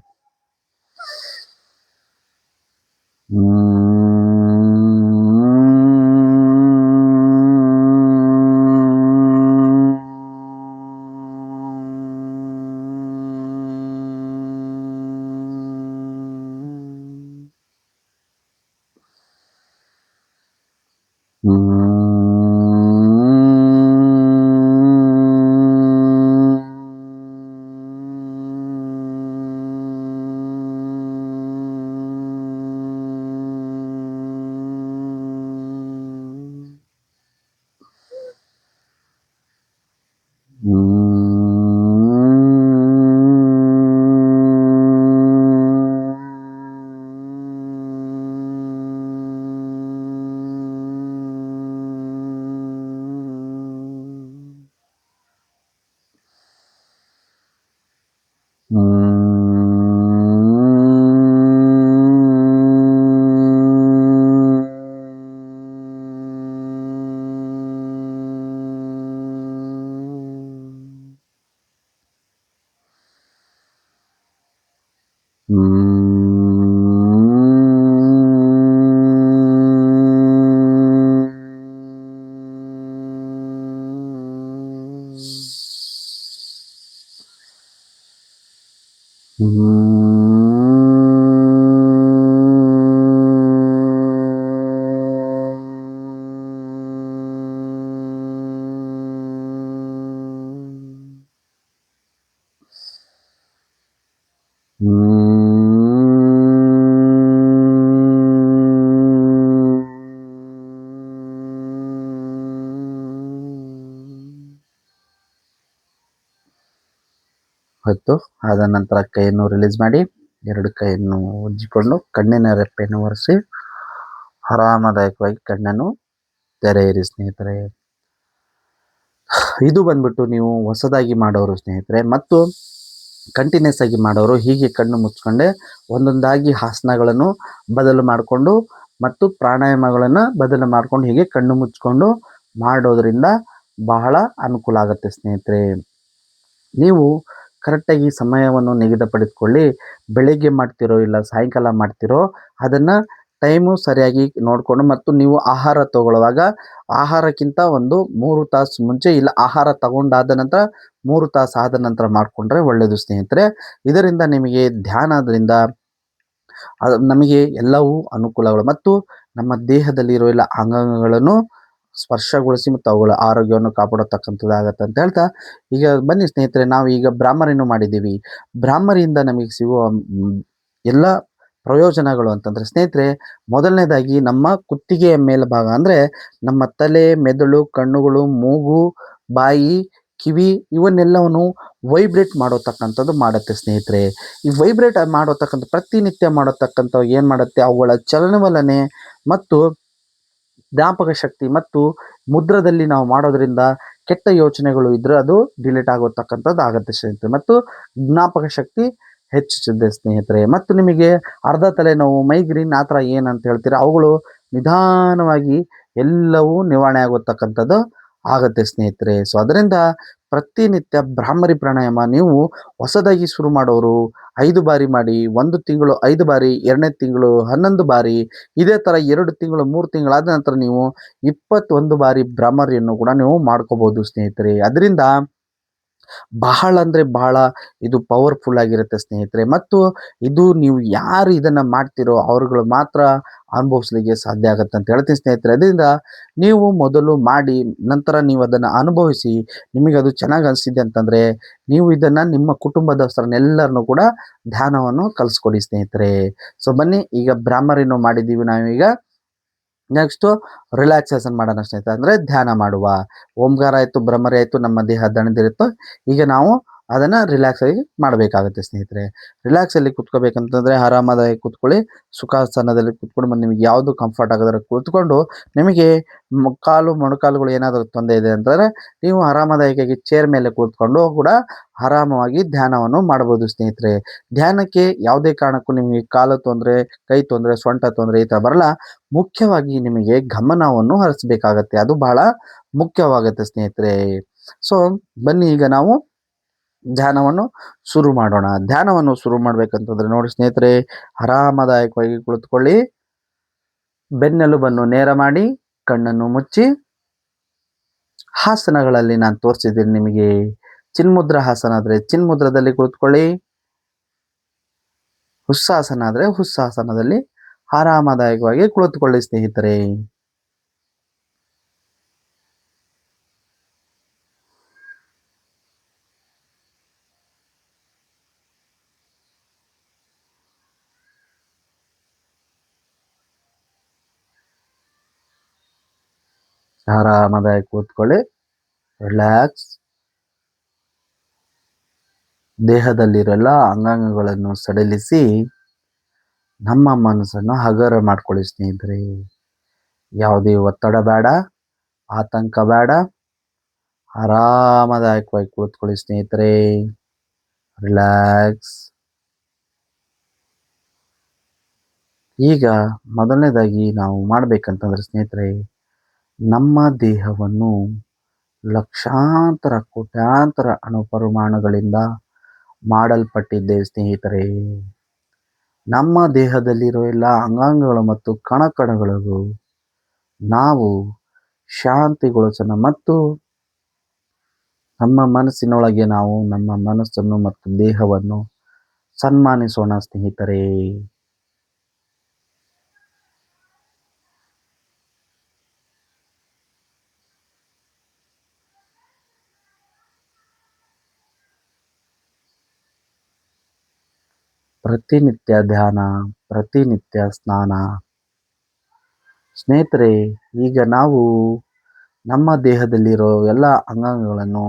[SPEAKER 1] ಹೊತ್ತು ಆದ ನಂತರ ಕೈಯನ್ನು ರಿಲೀಸ್ ಮಾಡಿ, 2 ಕೈಯನ್ನು ಉಜ್ಜಿಕೊಂಡು ಕಣ್ಣಿನ ರೆಪ್ಪೆಯನ್ನು ಒರೆಸಿ ಆರಾಮದಾಯಕವಾಗಿ ಕಣ್ಣನ್ನು ತೆರೆಯಿರಿ ಸ್ನೇಹಿತರೆ. ಇದು ಬಂದ್ಬಿಟ್ಟು ನೀವು ಹೊಸದಾಗಿ ಮಾಡೋರು ಸ್ನೇಹಿತರೆ. ಮತ್ತು ಕಂಟಿನ್ಯೂಸ್ ಆಗಿ ಮಾಡೋರು ಹೀಗೆ ಕಣ್ಣು ಮುಚ್ಕೊಂಡೆ ಒಂದೊಂದಾಗಿ ಆಸನಗಳನ್ನು ಬದಲು ಮಾಡಿಕೊಂಡು ಮತ್ತು ಪ್ರಾಣಾಯಾಮಗಳನ್ನು ಬದಲು ಮಾಡಿಕೊಂಡು ಹೀಗೆ ಕಣ್ಣು ಮುಚ್ಕೊಂಡು ಮಾಡೋದ್ರಿಂದ ಬಹಳ ಅನುಕೂಲ ಆಗುತ್ತೆ ಸ್ನೇಹಿತರೆ. ನೀವು ಕರೆಕ್ಟಾಗಿ ಸಮಯವನ್ನು ನಿಗದಿಪಡಿಸಿಕೊಳ್ಳಿ. ಬೆಳಿಗ್ಗೆ ಮಾಡ್ತಿರೋ ಇಲ್ಲ ಸಾಯಂಕಾಲ ಮಾಡ್ತಿರೋ ಅದನ್ನು ಟೈಮು ಸರಿಯಾಗಿ ನೋಡಿಕೊಂಡು ಮತ್ತು ನೀವು ಆಹಾರ ತಗೊಳ್ಳುವಾಗ ಆಹಾರಕ್ಕಿಂತ ಒಂದು 3 ತಾಸು ಮುಂಚೆ ಇಲ್ಲ ಆಹಾರ ತಗೊಂಡಾದ ನಂತರ 3 ತಾಸು ಆದ ನಂತರ ಮಾಡಿಕೊಂಡ್ರೆ ಒಳ್ಳೆಯದು ಸ್ನೇಹಿತರೆ. ಇದರಿಂದ ನಿಮಗೆ ಧ್ಯಾನದಿಂದ ನಮಗೆ ಎಲ್ಲವೂ ಅನುಕೂಲಗಳು ಮತ್ತು ನಮ್ಮ ದೇಹದಲ್ಲಿರೋ ಎಲ್ಲ ಅಂಗಾಂಗಗಳನ್ನು ಸ್ಪರ್ಶಗೊಳಿಸಿ ಮತ್ತು ಅವುಗಳ ಆರೋಗ್ಯವನ್ನು ಕಾಪಾಡತಕ್ಕಂಥದ್ದಾಗತ್ತೆ ಅಂತ ಹೇಳ್ತಾ, ಈಗ ಬನ್ನಿ ಸ್ನೇಹಿತರೆ, ನಾವು ಈಗ ಭ್ರಾಮರಿಯನ್ನು ಮಾಡಿದ್ದೀವಿ. ಭ್ರಾಮರಿಯಿಂದ ನಮಗೆ ಸಿಗುವ ಎಲ್ಲ ಪ್ರಯೋಜನಗಳು ಅಂತಂದರೆ ಸ್ನೇಹಿತರೆ, ಮೊದಲನೇದಾಗಿ ನಮ್ಮ ಕುತ್ತಿಗೆಯ ಮೇಲ್ಭಾಗ ಅಂದರೆ ನಮ್ಮ ತಲೆ, ಮೆದುಳು, ಕಣ್ಣುಗಳು, ಮೂಗು, ಬಾಯಿ, ಕಿವಿ ಇವನ್ನೆಲ್ಲವನ್ನು ವೈಬ್ರೇಟ್ ಮಾಡತಕ್ಕಂಥದ್ದು ಮಾಡುತ್ತೆ ಸ್ನೇಹಿತರೆ. ಈ ವೈಬ್ರೇಟ್ ಮಾಡತಕ್ಕಂಥ ಪ್ರತಿನಿತ್ಯ ಮಾಡತಕ್ಕಂಥ ಏನು ಮಾಡುತ್ತೆ, ಅವುಗಳ ಚಲನವಲನೆ ಮತ್ತು ಜ್ಞಾಪಕ ಶಕ್ತಿ ಮತ್ತು ಮುದ್ರದಲ್ಲಿ ನಾವು ಮಾಡೋದ್ರಿಂದ ಕೆಟ್ಟ ಯೋಚನೆಗಳು ಇದ್ದರೆ ಅದು ಡಿಲೀಟ್ ಆಗೋತಕ್ಕಂಥದ್ದು ಆಗುತ್ತೆ ಸ್ನೇಹಿತರೆ. ಮತ್ತು ಜ್ಞಾಪಕ ಶಕ್ತಿ ಹೆಚ್ಚಿಸುತ್ತೆ ಸ್ನೇಹಿತರೆ. ಮತ್ತು ನಿಮಗೆ ಅರ್ಧ ತಲೆನೋವು, ಮೈಗ್ರೀನ್ ಆ ಥರ ಏನಂತ ಹೇಳ್ತೀರಾ ಅವುಗಳು ನಿಧಾನವಾಗಿ ಎಲ್ಲವೂ ನಿವಾರಣೆ ಆಗೋತಕ್ಕಂಥದ್ದು ಆಗುತ್ತೆ ಸ್ನೇಹಿತರೆ. ಸೊ ಅದರಿಂದ ಪ್ರತಿನಿತ್ಯ ಭ್ರಾಮರಿ ಪ್ರಾಣಾಯಾಮ ನೀವು ಹೊಸದಾಗಿ ಶುರು ಮಾಡೋರು 5 ಬಾರಿ ಮಾಡಿ, 1 ತಿಂಗಳು 5 ಬಾರಿ, 2ನೇ ತಿಂಗಳು 11 ಬಾರಿ, ಇದೇ ಥರ 2 ತಿಂಗಳು 3 ತಿಂಗಳಾದ ನಂತರ ನೀವು 21 ಬಾರಿ ಭ್ರಾಮರಿಯನ್ನು ಕೂಡ ನೀವು ಮಾಡ್ಕೋಬೋದು ಸ್ನೇಹಿತರೆ. ಅದರಿಂದ ಬಹಳ ಅಂದರೆ ಬಹಳ ಇದು ಪವರ್ಫುಲ್ ಆಗಿರುತ್ತೆ ಸ್ನೇಹಿತರೆ. ಮತ್ತು ಇದು ನೀವು ಯಾರು ಇದನ್ನು ಮಾಡ್ತಿರೋ ಅವ್ರುಗಳು ಮಾತ್ರ ಅನುಭವಿಸ್ಲಿಕ್ಕೆ ಸಾಧ್ಯ ಆಗುತ್ತೆ ಅಂತ ಹೇಳ್ತೀನಿ ಸ್ನೇಹಿತರೆ. ಅದರಿಂದ ನೀವು ಮೊದಲು ಮಾಡಿ ನಂತರ ನೀವು ಅದನ್ನು ಅನುಭವಿಸಿ ನಿಮಗೆ ಅದು ಚೆನ್ನಾಗಿ ಅನಿಸಿದೆ ಅಂತಂದರೆ ನೀವು ಇದನ್ನು ನಿಮ್ಮ ಕುಟುಂಬದವರನ್ನೆಲ್ಲರನ್ನು ಕೂಡ ಧ್ಯಾನವನ್ನು ಕಲಿಸ್ಕೊಡಿ ಸ್ನೇಹಿತರೆ. ಸೊ ಬನ್ನಿ, ಈಗ ಭ್ರಾಮರಿಯನ್ನು ಮಾಡಿದ್ದೀವಿ ನಾವೀಗ. ನೆಕ್ಸ್ಟು ರಿಲ್ಯಾಕ್ಸೇಷನ್ ಮಾಡೋಣ ಸ್ನೇಹಿತರೆ, ಅಂದರೆ ಧ್ಯಾನ ಮಾಡುವ. ಓಂಕಾರ ಆಯಿತು, ಭ್ರಮರಿ ಆಯಿತು, ನಮ್ಮ ದೇಹ ದಣಿದಿರುತ್ತೋ ಈಗ ನಾವು ಅದನ್ನು ರಿಲ್ಯಾಕ್ಸ್ ಆಗಿ ಮಾಡಬೇಕಾಗುತ್ತೆ ಸ್ನೇಹಿತರೆ. ರಿಲ್ಯಾಕ್ಸಲ್ಲಿ ಕೂತ್ಕೋಬೇಕಂತಂದರೆ ಆರಾಮದಾಗಿ ಕೂತ್ಕೊಳ್ಳಿ. ಸುಖಾಸನದಲ್ಲಿ ಕೂತ್ಕೊಂಡು ನಿಮಗೆ ಯಾವುದು ಕಂಫರ್ಟ್ ಆಗೋದ್ರೆ ಕೂತ್ಕೊಂಡು ನಿಮಗೆ ಕಾಲು ಮೊಣಕಾಲುಗಳು ಏನಾದರೂ ತೊಂದರೆ ಇದೆ ಅಂತಂದರೆ ನೀವು ಆರಾಮದಾಯಕವಾಗಿ ಚೇರ್ ಮೇಲೆ ಕೂತ್ಕೊಂಡು ಕೂಡ ಆರಾಮವಾಗಿ ಧ್ಯಾನವನ್ನು ಮಾಡ್ಬೋದು ಸ್ನೇಹಿತರೆ. ಧ್ಯಾನಕ್ಕೆ ಯಾವುದೇ ಕಾರಣಕ್ಕೂ ನಿಮಗೆ ಕಾಲು ತೊಂದರೆ, ಕೈ ತೊಂದರೆ, ಸೊಂಟ ತೊಂದರೆ ಈ ಥರ ಬರಲ್ಲ. ಮುಖ್ಯವಾಗಿ ನಿಮಗೆ ಗಮನವನ್ನು ಹರಿಸಬೇಕಾಗತ್ತೆ, ಅದು ಬಹಳ ಮುಖ್ಯವಾಗುತ್ತೆ ಸ್ನೇಹಿತರೆ. ಸೊ ಬನ್ನಿ, ಈಗ ನಾವು ಧ್ಯಾನವನ್ನು ಶುರು ಮಾಡೋಣ. ಧ್ಯಾನವನ್ನು ಶುರು ಮಾಡಬೇಕಂತಂದ್ರೆ ನೋಡಿ ಸ್ನೇಹಿತರೆ, ಆರಾಮದಾಯಕವಾಗಿ ಕುಳಿತುಕೊಳ್ಳಿ. ಬೆನ್ನೆಲುಬನ್ನು ನೇರ ಮಾಡಿ, ಕಣ್ಣನ್ನು ಮುಚ್ಚಿ. ಆಸನಗಳಲ್ಲಿ ನಾನು ತೋರಿಸಿದ್ದೀನಿ ನಿಮಗೆ. ಚಿನ್ಮುದ್ರ ಆಸನ ಆದರೆ ಚಿನ್ಮುದ್ರದಲ್ಲಿ ಕುಳಿತುಕೊಳ್ಳಿ. ಹುಸ್ಸಾಸನ ಆದರೆ ಹುಸ್ಸಾಸನದಲ್ಲಿ ಆರಾಮದಾಯಕವಾಗಿ ಕುಳಿತುಕೊಳ್ಳಿ ಸ್ನೇಹಿತರೆ. ಆರಾಮದಾಯಕ ಕೂತ್ಕೊಳ್ಳಿ, ರಿಲ್ಯಾಕ್ಸ್. ದೇಹದಲ್ಲಿರೆಲ್ಲ ಅಂಗಾಂಗಗಳನ್ನು ಸಡಿಲಿಸಿ ನಮ್ಮ ಮನಸ್ಸನ್ನು ಹಗರ ಮಾಡ್ಕೊಳ್ಳಿ ಸ್ನೇಹಿತರೆ. ಯಾವುದೇ ಒತ್ತಡ ಬೇಡ, ಆತಂಕ ಬೇಡ, ಆರಾಮದಾಯಕವಾಗಿ ಕುಳಿತುಕೊಳ್ಳಿ ಸ್ನೇಹಿತರೆ. ರಿಲ್ಯಾಕ್ಸ್. ಈಗ ಮೊದಲನೇದಾಗಿ ನಾವು ಮಾಡಬೇಕಂತಂದ್ರೆ ಸ್ನೇಹಿತರೆ, ನಮ್ಮ ದೇಹವನ್ನು ಲಕ್ಷಾಂತರ ಕೋಟ್ಯಾಂತರ ಅಣುಪರಮಾಣುಗಳಿಂದ ಮಾಡಲ್ಪಟ್ಟಿದೆ ಸ್ನೇಹಿತರೆ. ನಮ್ಮ ದೇಹದಲ್ಲಿರೋ ಎಲ್ಲ ಅಂಗಾಂಗಗಳು ಮತ್ತು ಕಣಕಣಗಳಿಗೂ ನಾವು ಶಾಂತಿಗೊಳಿಸೋಣ ಮತ್ತು ನಮ್ಮ ಮನಸ್ಸಿನೊಳಗೆ ನಾವು ನಮ್ಮ ಮನಸ್ಸನ್ನು ಮತ್ತು ದೇಹವನ್ನು ಸನ್ಮಾನಿಸೋಣ ಸ್ನೇಹಿತರೆ. ಪ್ರತಿನಿತ್ಯ ಧ್ಯಾನ, ಪ್ರತಿನಿತ್ಯ ಸ್ನಾನ. ಸ್ನೇಹಿತರೆ, ಈಗ ನಾವು ನಮ್ಮ ದೇಹದಲ್ಲಿರೋ ಎಲ್ಲ ಅಂಗಾಂಗಗಳನ್ನು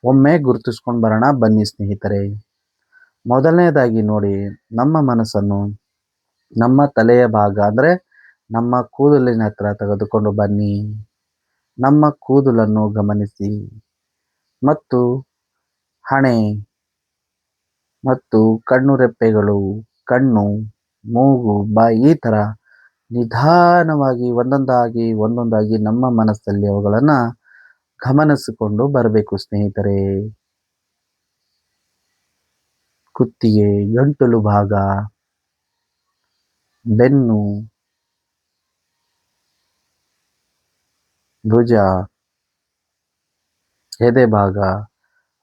[SPEAKER 1] ಒಮ್ಮೆ ಗುರುತಿಸ್ಕೊಂಡು ಬರೋಣ ಬನ್ನಿ ಸ್ನೇಹಿತರೆ. ಮೊದಲನೇದಾಗಿ ನೋಡಿ, ನಮ್ಮ ಮನಸ್ಸನ್ನು ನಮ್ಮ ತಲೆಯ ಭಾಗ ಅಂದರೆ ನಮ್ಮ ಕೂದಲಿನ ಹತ್ರ ತೆಗೆದುಕೊಂಡು ಬನ್ನಿ. ನಮ್ಮ ಕೂದಲನ್ನು ಗಮನಿಸಿ ಮತ್ತು ಹಣೆ, ಮತ್ತು ಕಣ್ಣು ರೆಪ್ಪೆಗಳು, ಕಣ್ಣು, ಮೂಗು, ಬಾಯಿ ಈ ಥರ ನಿಧಾನವಾಗಿ ಒಂದೊಂದಾಗಿ ನಮ್ಮ ಮನಸ್ಸಲ್ಲಿ ಅವುಗಳನ್ನು ಗಮನಿಸಿಕೊಂಡು ಬರಬೇಕು ಸ್ನೇಹಿತರೆ. ಕುತ್ತಿಗೆ, ಗಂಟಲು ಭಾಗ, ಬೆನ್ನು, ಭುಜ, ಎದೆ ಭಾಗ,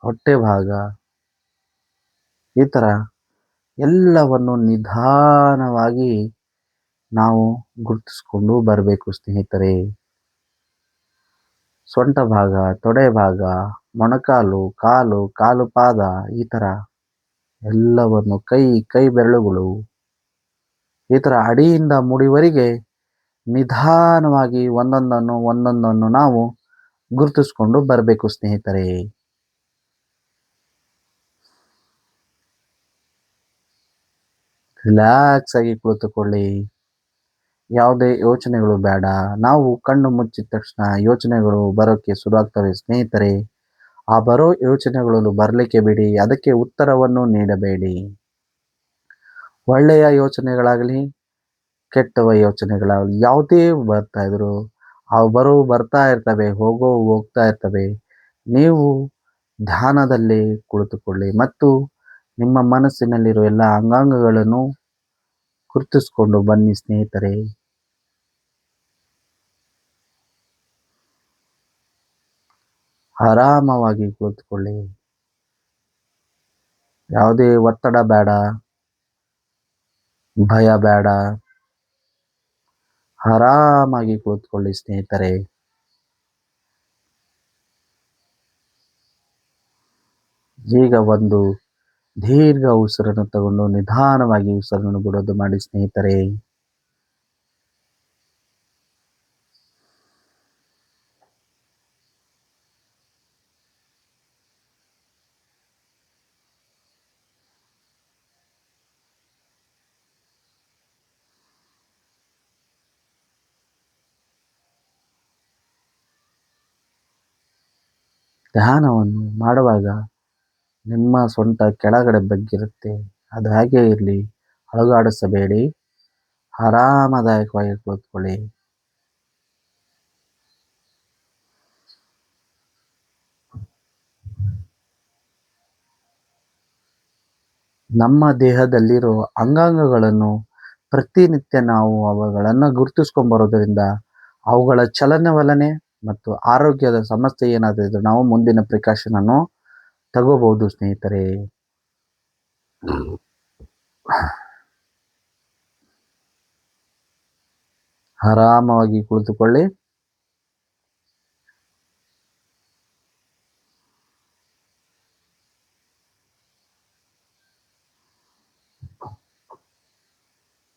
[SPEAKER 1] ಹೊಟ್ಟೆ ಭಾಗ ಈ ಥರ ಎಲ್ಲವನ್ನು ನಿಧಾನವಾಗಿ ನಾವು ಗುರುತಿಸ್ಕೊಂಡು ಬರಬೇಕು ಸ್ನೇಹಿತರೆ. ಸೊಂಟ ಭಾಗ, ತೊಡೆ ಭಾಗ, ಮೊಣಕಾಲು, ಕಾಲು, ಕಾಲು ಪಾದ ಈ ಥರ ಎಲ್ಲವನ್ನು ಕೈ ಬೆರಳುಗಳು ಈ ಥರ ಅಡಿಯಿಂದ ಮುಡಿವರೆಗೆ ನಿಧಾನವಾಗಿ ಒಂದೊಂದನ್ನು ನಾವು ಗುರುತಿಸ್ಕೊಂಡು ಬರಬೇಕು ಸ್ನೇಹಿತರೆ. ರಿಲ್ಯಾಕ್ಸ್ ಆಗಿ ಕುಳಿತುಕೊಳ್ಳಿ. ಯಾವುದೇ ಯೋಚನೆಗಳು ಬೇಡ. ನಾವು ಕಣ್ಣು ಮುಚ್ಚಿದ ತಕ್ಷಣ ಯೋಚನೆಗಳು ಬರೋಕ್ಕೆ ಶುರು ಆಗ್ತವೆ ಸ್ನೇಹಿತರೆ. ಆ ಬರೋ ಯೋಚನೆಗಳು ಬರಲಿಕ್ಕೆ ಬಿಡಿ, ಅದಕ್ಕೆ ಉತ್ತರವನ್ನು ನೀಡಬೇಡಿ. ಒಳ್ಳೆಯ ಯೋಚನೆಗಳಾಗಲಿ, ಕೆಟ್ಟವ ಯೋಚನೆಗಳಾಗಲಿ ಯಾವುದೇ ಬರ್ತಾ ಇದ್ರು ಅವು ಬರ್ತಾ ಇರ್ತವೆ, ಹೋಗ್ತಾ ಇರ್ತವೆ. ನೀವು ಧ್ಯಾನದಲ್ಲಿ ಕುಳಿತುಕೊಳ್ಳಿ ಮತ್ತು ನಿಮ್ಮ ಮನಸ್ಸಿನಲ್ಲಿರೋ ಎಲ್ಲ ಅಂಗಾಂಗಗಳನ್ನು ಗುರುತಿಸ್ಕೊಂಡು ಬನ್ನಿ ಸ್ನೇಹಿತರೆ. ಆರಾಮವಾಗಿ ಕುಳಿತುಕೊಳ್ಳಿ. ಯಾವುದೇ ಒತ್ತಡ ಬೇಡ, ಭಯ ಬೇಡ. ಆರಾಮಾಗಿ ಕುಳಿತುಕೊಳ್ಳಿ ಸ್ನೇಹಿತರೆ. ಈಗ ಒಂದು ದೀರ್ಘ ಉಸಿರನ್ನು ತಗೊಂಡು ನಿಧಾನವಾಗಿ ಉಸಿರನ್ನು ಬಿಡೋದು ಮಾಡಿ ಸ್ನೇಹಿತರೆ. ಧ್ಯಾನವನ್ನು ಮಾಡುವಾಗ ನಿಮ್ಮ ಸೊಂಟ ಕೆಳಗಡೆ ಬಗ್ಗಿರುತ್ತೆ, ಅದು ಹಾಗೆ ಇರಲಿ, ಅಲುಗಾಡಿಸಬೇಡಿ. ಆರಾಮದಾಯಕವಾಗಿ ಕುಳಿತುಕೊಳ್ಳಿ. ನಮ್ಮ ದೇಹದಲ್ಲಿರೋ ಅಂಗಾಂಗಗಳನ್ನು ಪ್ರತಿನಿತ್ಯ ನಾವು ಅವುಗಳನ್ನು ಗುರುತಿಸ್ಕೊಂಡ್ಬರೋದ್ರಿಂದ ಅವುಗಳ ಚಲನವಲನೆ ಮತ್ತು ಆರೋಗ್ಯದ ಸಮಸ್ಯೆ ಏನಾದರೂ ಇದ್ದರೆ ನಾವು ಮುಂದಿನ ಪ್ರಿಕಾಷನ್ ಅನ್ನು ತಗೋಬಹುದು ಸ್ನೇಹಿತರೆ. ಆರಾಮವಾಗಿ ಕುಳಿತುಕೊಳ್ಳಿ.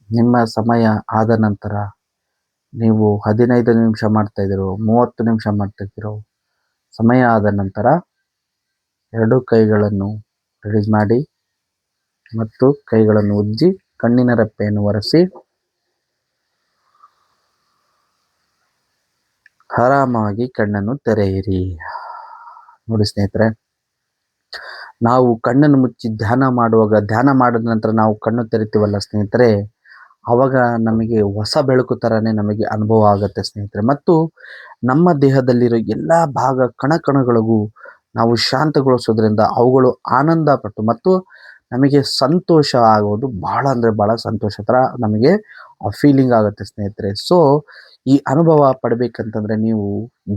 [SPEAKER 1] ನಿಮ್ಮ ಸಮಯ ಆದ ನಂತರ ನೀವು 15 ನಿಮಿಷ ಮಾಡ್ತಾ ಇದ್ದೀರೋ, 30 ನಿಮಿಷ ಮಾಡ್ತಾ ಇದ್ದೀರೋ, ಸಮಯ ಆದ ನಂತರ 2 ಕೈಗಳನ್ನು ರಿಲೀಸ್ ಮಾಡಿ ಮತ್ತು ಕೈಗಳನ್ನು ಉಜ್ಜಿ ಕಣ್ಣಿನ ರೆಪ್ಪೆಯನ್ನು ಒರೆಸಿ ಆರಾಮಾಗಿ ಕಣ್ಣನ್ನು ತೆರೆಯಿರಿ. ನೋಡಿ ಸ್ನೇಹಿತರೆ, ನಾವು ಕಣ್ಣನ್ನು ಮುಚ್ಚಿ ಧ್ಯಾನ ಮಾಡಿದ ನಂತರ ನಾವು ಕಣ್ಣು ತೆರಿತೀವಲ್ಲ ಸ್ನೇಹಿತರೆ, ಆವಾಗ ನಮಗೆ ಹೊಸ ಬೆಳಕು ಥರನೇ ನಮಗೆ ಅನುಭವ ಆಗುತ್ತೆ ಸ್ನೇಹಿತರೆ. ಮತ್ತು ನಮ್ಮ ದೇಹದಲ್ಲಿರೋ ಎಲ್ಲ ಭಾಗ ಕಣಗಳಿಗೂ ನಾವು ಶಾಂತಗೊಳಿಸೋದ್ರಿಂದ ಅವುಗಳು ಆನಂದ ಪಟ್ಟು ಮತ್ತು ನಮಗೆ ಸಂತೋಷ ಆಗೋದು ಭಾಳ ಅಂದರೆ ಭಾಳ ಸಂತೋಷ ಥರ ನಮಗೆ ಫೀಲಿಂಗ್ ಆಗುತ್ತೆ ಸ್ನೇಹಿತರೆ. ಸೊ ಈ ಅನುಭವ ಪಡಬೇಕಂತಂದರೆ ನೀವು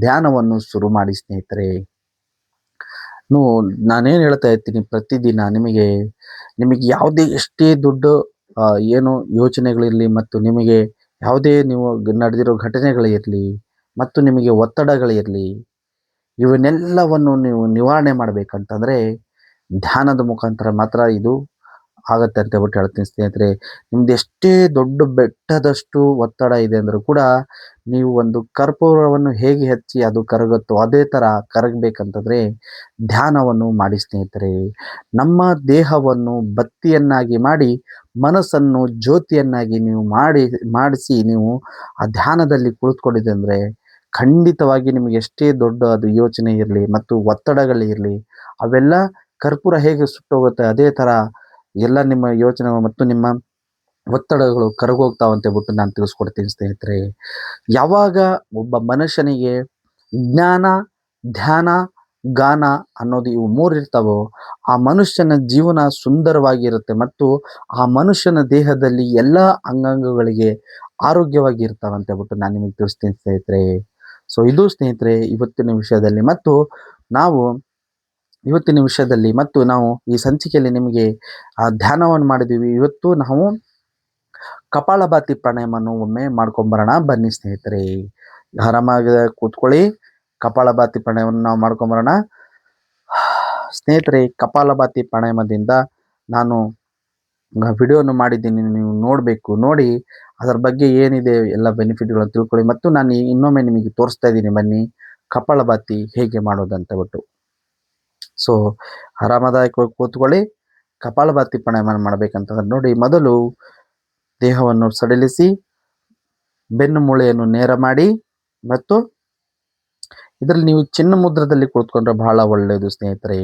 [SPEAKER 1] ಧ್ಯಾನವನ್ನು ಶುರು ಮಾಡಿ ಸ್ನೇಹಿತರೆ. ನಾನೇನು ಹೇಳ್ತಾ ಇರ್ತೀನಿ, ಪ್ರತಿದಿನ ನಿಮಗೆ ಯಾವುದೇ ಎಷ್ಟೇ ದೊಡ್ಡ ಏನು ಯೋಚನೆಗಳಿರಲಿ ಮತ್ತು ನಿಮಗೆ ಯಾವುದೇ ನೀವು ನಡೆದಿರೋ ಘಟನೆಗಳಿರಲಿ ಮತ್ತು ನಿಮಗೆ ಒತ್ತಡಗಳಿರಲಿ, ಇವನ್ನೆಲ್ಲವನ್ನು ನೀವು ನಿವಾರಣೆ ಮಾಡಬೇಕಂತಂದರೆ ಧ್ಯಾನದ ಮುಖಾಂತರ ಮಾತ್ರ ಇದು ಆಗತ್ತೆ ಅಂತ ಹೇಳ್ಬಿಟ್ಟು ಹೇಳ್ತೀನಿ ಸ್ನೇಹಿತರೆ. ನಿಮ್ದು ಎಷ್ಟೇ ದೊಡ್ಡ ಬೆಟ್ಟದಷ್ಟು ಒತ್ತಡ ಇದೆ ಅಂದರೂ ಕೂಡ ನೀವು ಒಂದು ಕರ್ಪೂರವನ್ನು ಹೇಗೆ ಹಚ್ಚಿ ಅದು ಕರಗುತ್ತೋ ಅದೇ ಥರ ಕರಗಬೇಕಂತಂದರೆ ಧ್ಯಾನವನ್ನು ಮಾಡಿ ಸ್ನೇಹಿತರೆ. ನಮ್ಮ ದೇಹವನ್ನು ಬತ್ತಿಯನ್ನಾಗಿ ಮಾಡಿ ಮನಸ್ಸನ್ನು ಜ್ಯೋತಿಯನ್ನಾಗಿ ನೀವು ಮಾಡಿಸಿ ನೀವು ಆ ಧ್ಯಾನದಲ್ಲಿ ಕುಳಿತುಕೊಂಡಿದೆ ಅಂದರೆ ಖಂಡಿತವಾಗಿ ನಿಮಗೆ ಎಷ್ಟೇ ದೊಡ್ಡ ಅದು ಯೋಚನೆ ಇರಲಿ ಮತ್ತು ಒತ್ತಡಗಳಿರಲಿ, ಅವೆಲ್ಲ ಕರ್ಪೂರ ಹೇಗೆ ಸುಟ್ಟೋಗುತ್ತೆ ಅದೇ ಥರ ಎಲ್ಲ ನಿಮ್ಮ ಯೋಚನೆಗಳು ಮತ್ತು ನಿಮ್ಮ ಒತ್ತಡಗಳು ಕರಗೋಗ್ತಾವಂತ ಬಿಟ್ಟು ನಾನು ತಿಳಿಸ್ಕೊಡ್ತೀನಿ ಸ್ನೇಹಿತರೆ. ಯಾವಾಗ ಒಬ್ಬ ಮನುಷ್ಯನಿಗೆ ಜ್ಞಾನ, ಧ್ಯಾನ, ಗಾನ ಅನ್ನೋದು ಇವು 3 ಇರ್ತಾವೋ, ಆ ಮನುಷ್ಯನ ಜೀವನ ಸುಂದರವಾಗಿರುತ್ತೆ ಮತ್ತು ಆ ಮನುಷ್ಯನ ದೇಹದಲ್ಲಿ ಎಲ್ಲ ಅಂಗಾಂಗಗಳಿಗೆ ಆರೋಗ್ಯವಾಗಿ ಇರ್ತಾವಂತ ಬಿಟ್ಟು ನಾನು ನಿಮಗೆ ತಿಳಿಸ್ತೀನಿ ಸ್ನೇಹಿತರೆ. ಸೊ ಇದು ಸ್ನೇಹಿತರೆ ಇವತ್ತಿನ ವಿಷಯದಲ್ಲಿ ಮತ್ತು ನಾವು ಈ ಸಂಚಿಕೆಯಲ್ಲಿ ನಿಮಗೆ ಧ್ಯಾನವನ್ನು ಮಾಡಿದ್ದೀವಿ. ಇವತ್ತು ನಾವು ಕಪಾಲಭಾತಿ ಪ್ರಾಣಾಯಾಮವನ್ನು ಒಮ್ಮೆ ಮಾಡ್ಕೊಂಬರೋಣ ಬನ್ನಿ ಸ್ನೇಹಿತರೆ. ಆರಾಮಾಗಿ ಕೂತ್ಕೊಳ್ಳಿ. ಕಪಾಲಭಾತಿ ಪ್ರಾಣಾಯಾಮವನ್ನು ನಾವು ಮಾಡ್ಕೊಂಬರೋಣ ಸ್ನೇಹಿತರೆ. ಕಪಾಲಭಾತಿ ಪ್ರಾಣಾಯಾಮದಿಂದ ನಾನು ವಿಡಿಯೋವನ್ನು ಮಾಡಿದ್ದೀನಿ, ನೀವು ನೋಡಬೇಕು. ನೋಡಿ ಅದರ ಬಗ್ಗೆ ಏನಿದೆ ಎಲ್ಲ ಬೆನಿಫಿಟ್ಗಳನ್ನು ತಿಳ್ಕೊಳ್ಳಿ. ಮತ್ತು ನಾನು ಇನ್ನೊಮ್ಮೆ ನಿಮಗೆ ತೋರಿಸ್ತಾ ಇದ್ದೀನಿ, ಬನ್ನಿ ಕಪಾಲಭಾತಿ ಹೇಗೆ ಮಾಡೋದಂತ ಬಿಟ್ಟು. ಸೊ ಆರಾಮದಾಯಕವಾಗಿ ಕೂತ್ಕೊಳ್ಳಿ. ಕಪಾಲಭಾತಿ ಪ್ರಾಣಾಯಾಮ ಮಾಡಬೇಕಂತಂದ್ರೆ ನೋಡಿ, ಮೊದಲು ದೇಹವನ್ನು ಸಡಿಲಿಸಿ ಬೆನ್ನು ಮೂಳೆಯನ್ನು ನೇರ ಮಾಡಿ ಮತ್ತು ಇದರಲ್ಲಿ ನೀವು ಚಿನ್ನ ಮುದ್ರದಲ್ಲಿ ಕುಳಿತುಕೊಂಡ್ರೆ ಬಹಳ ಒಳ್ಳೆಯದು ಸ್ನೇಹಿತರೆ.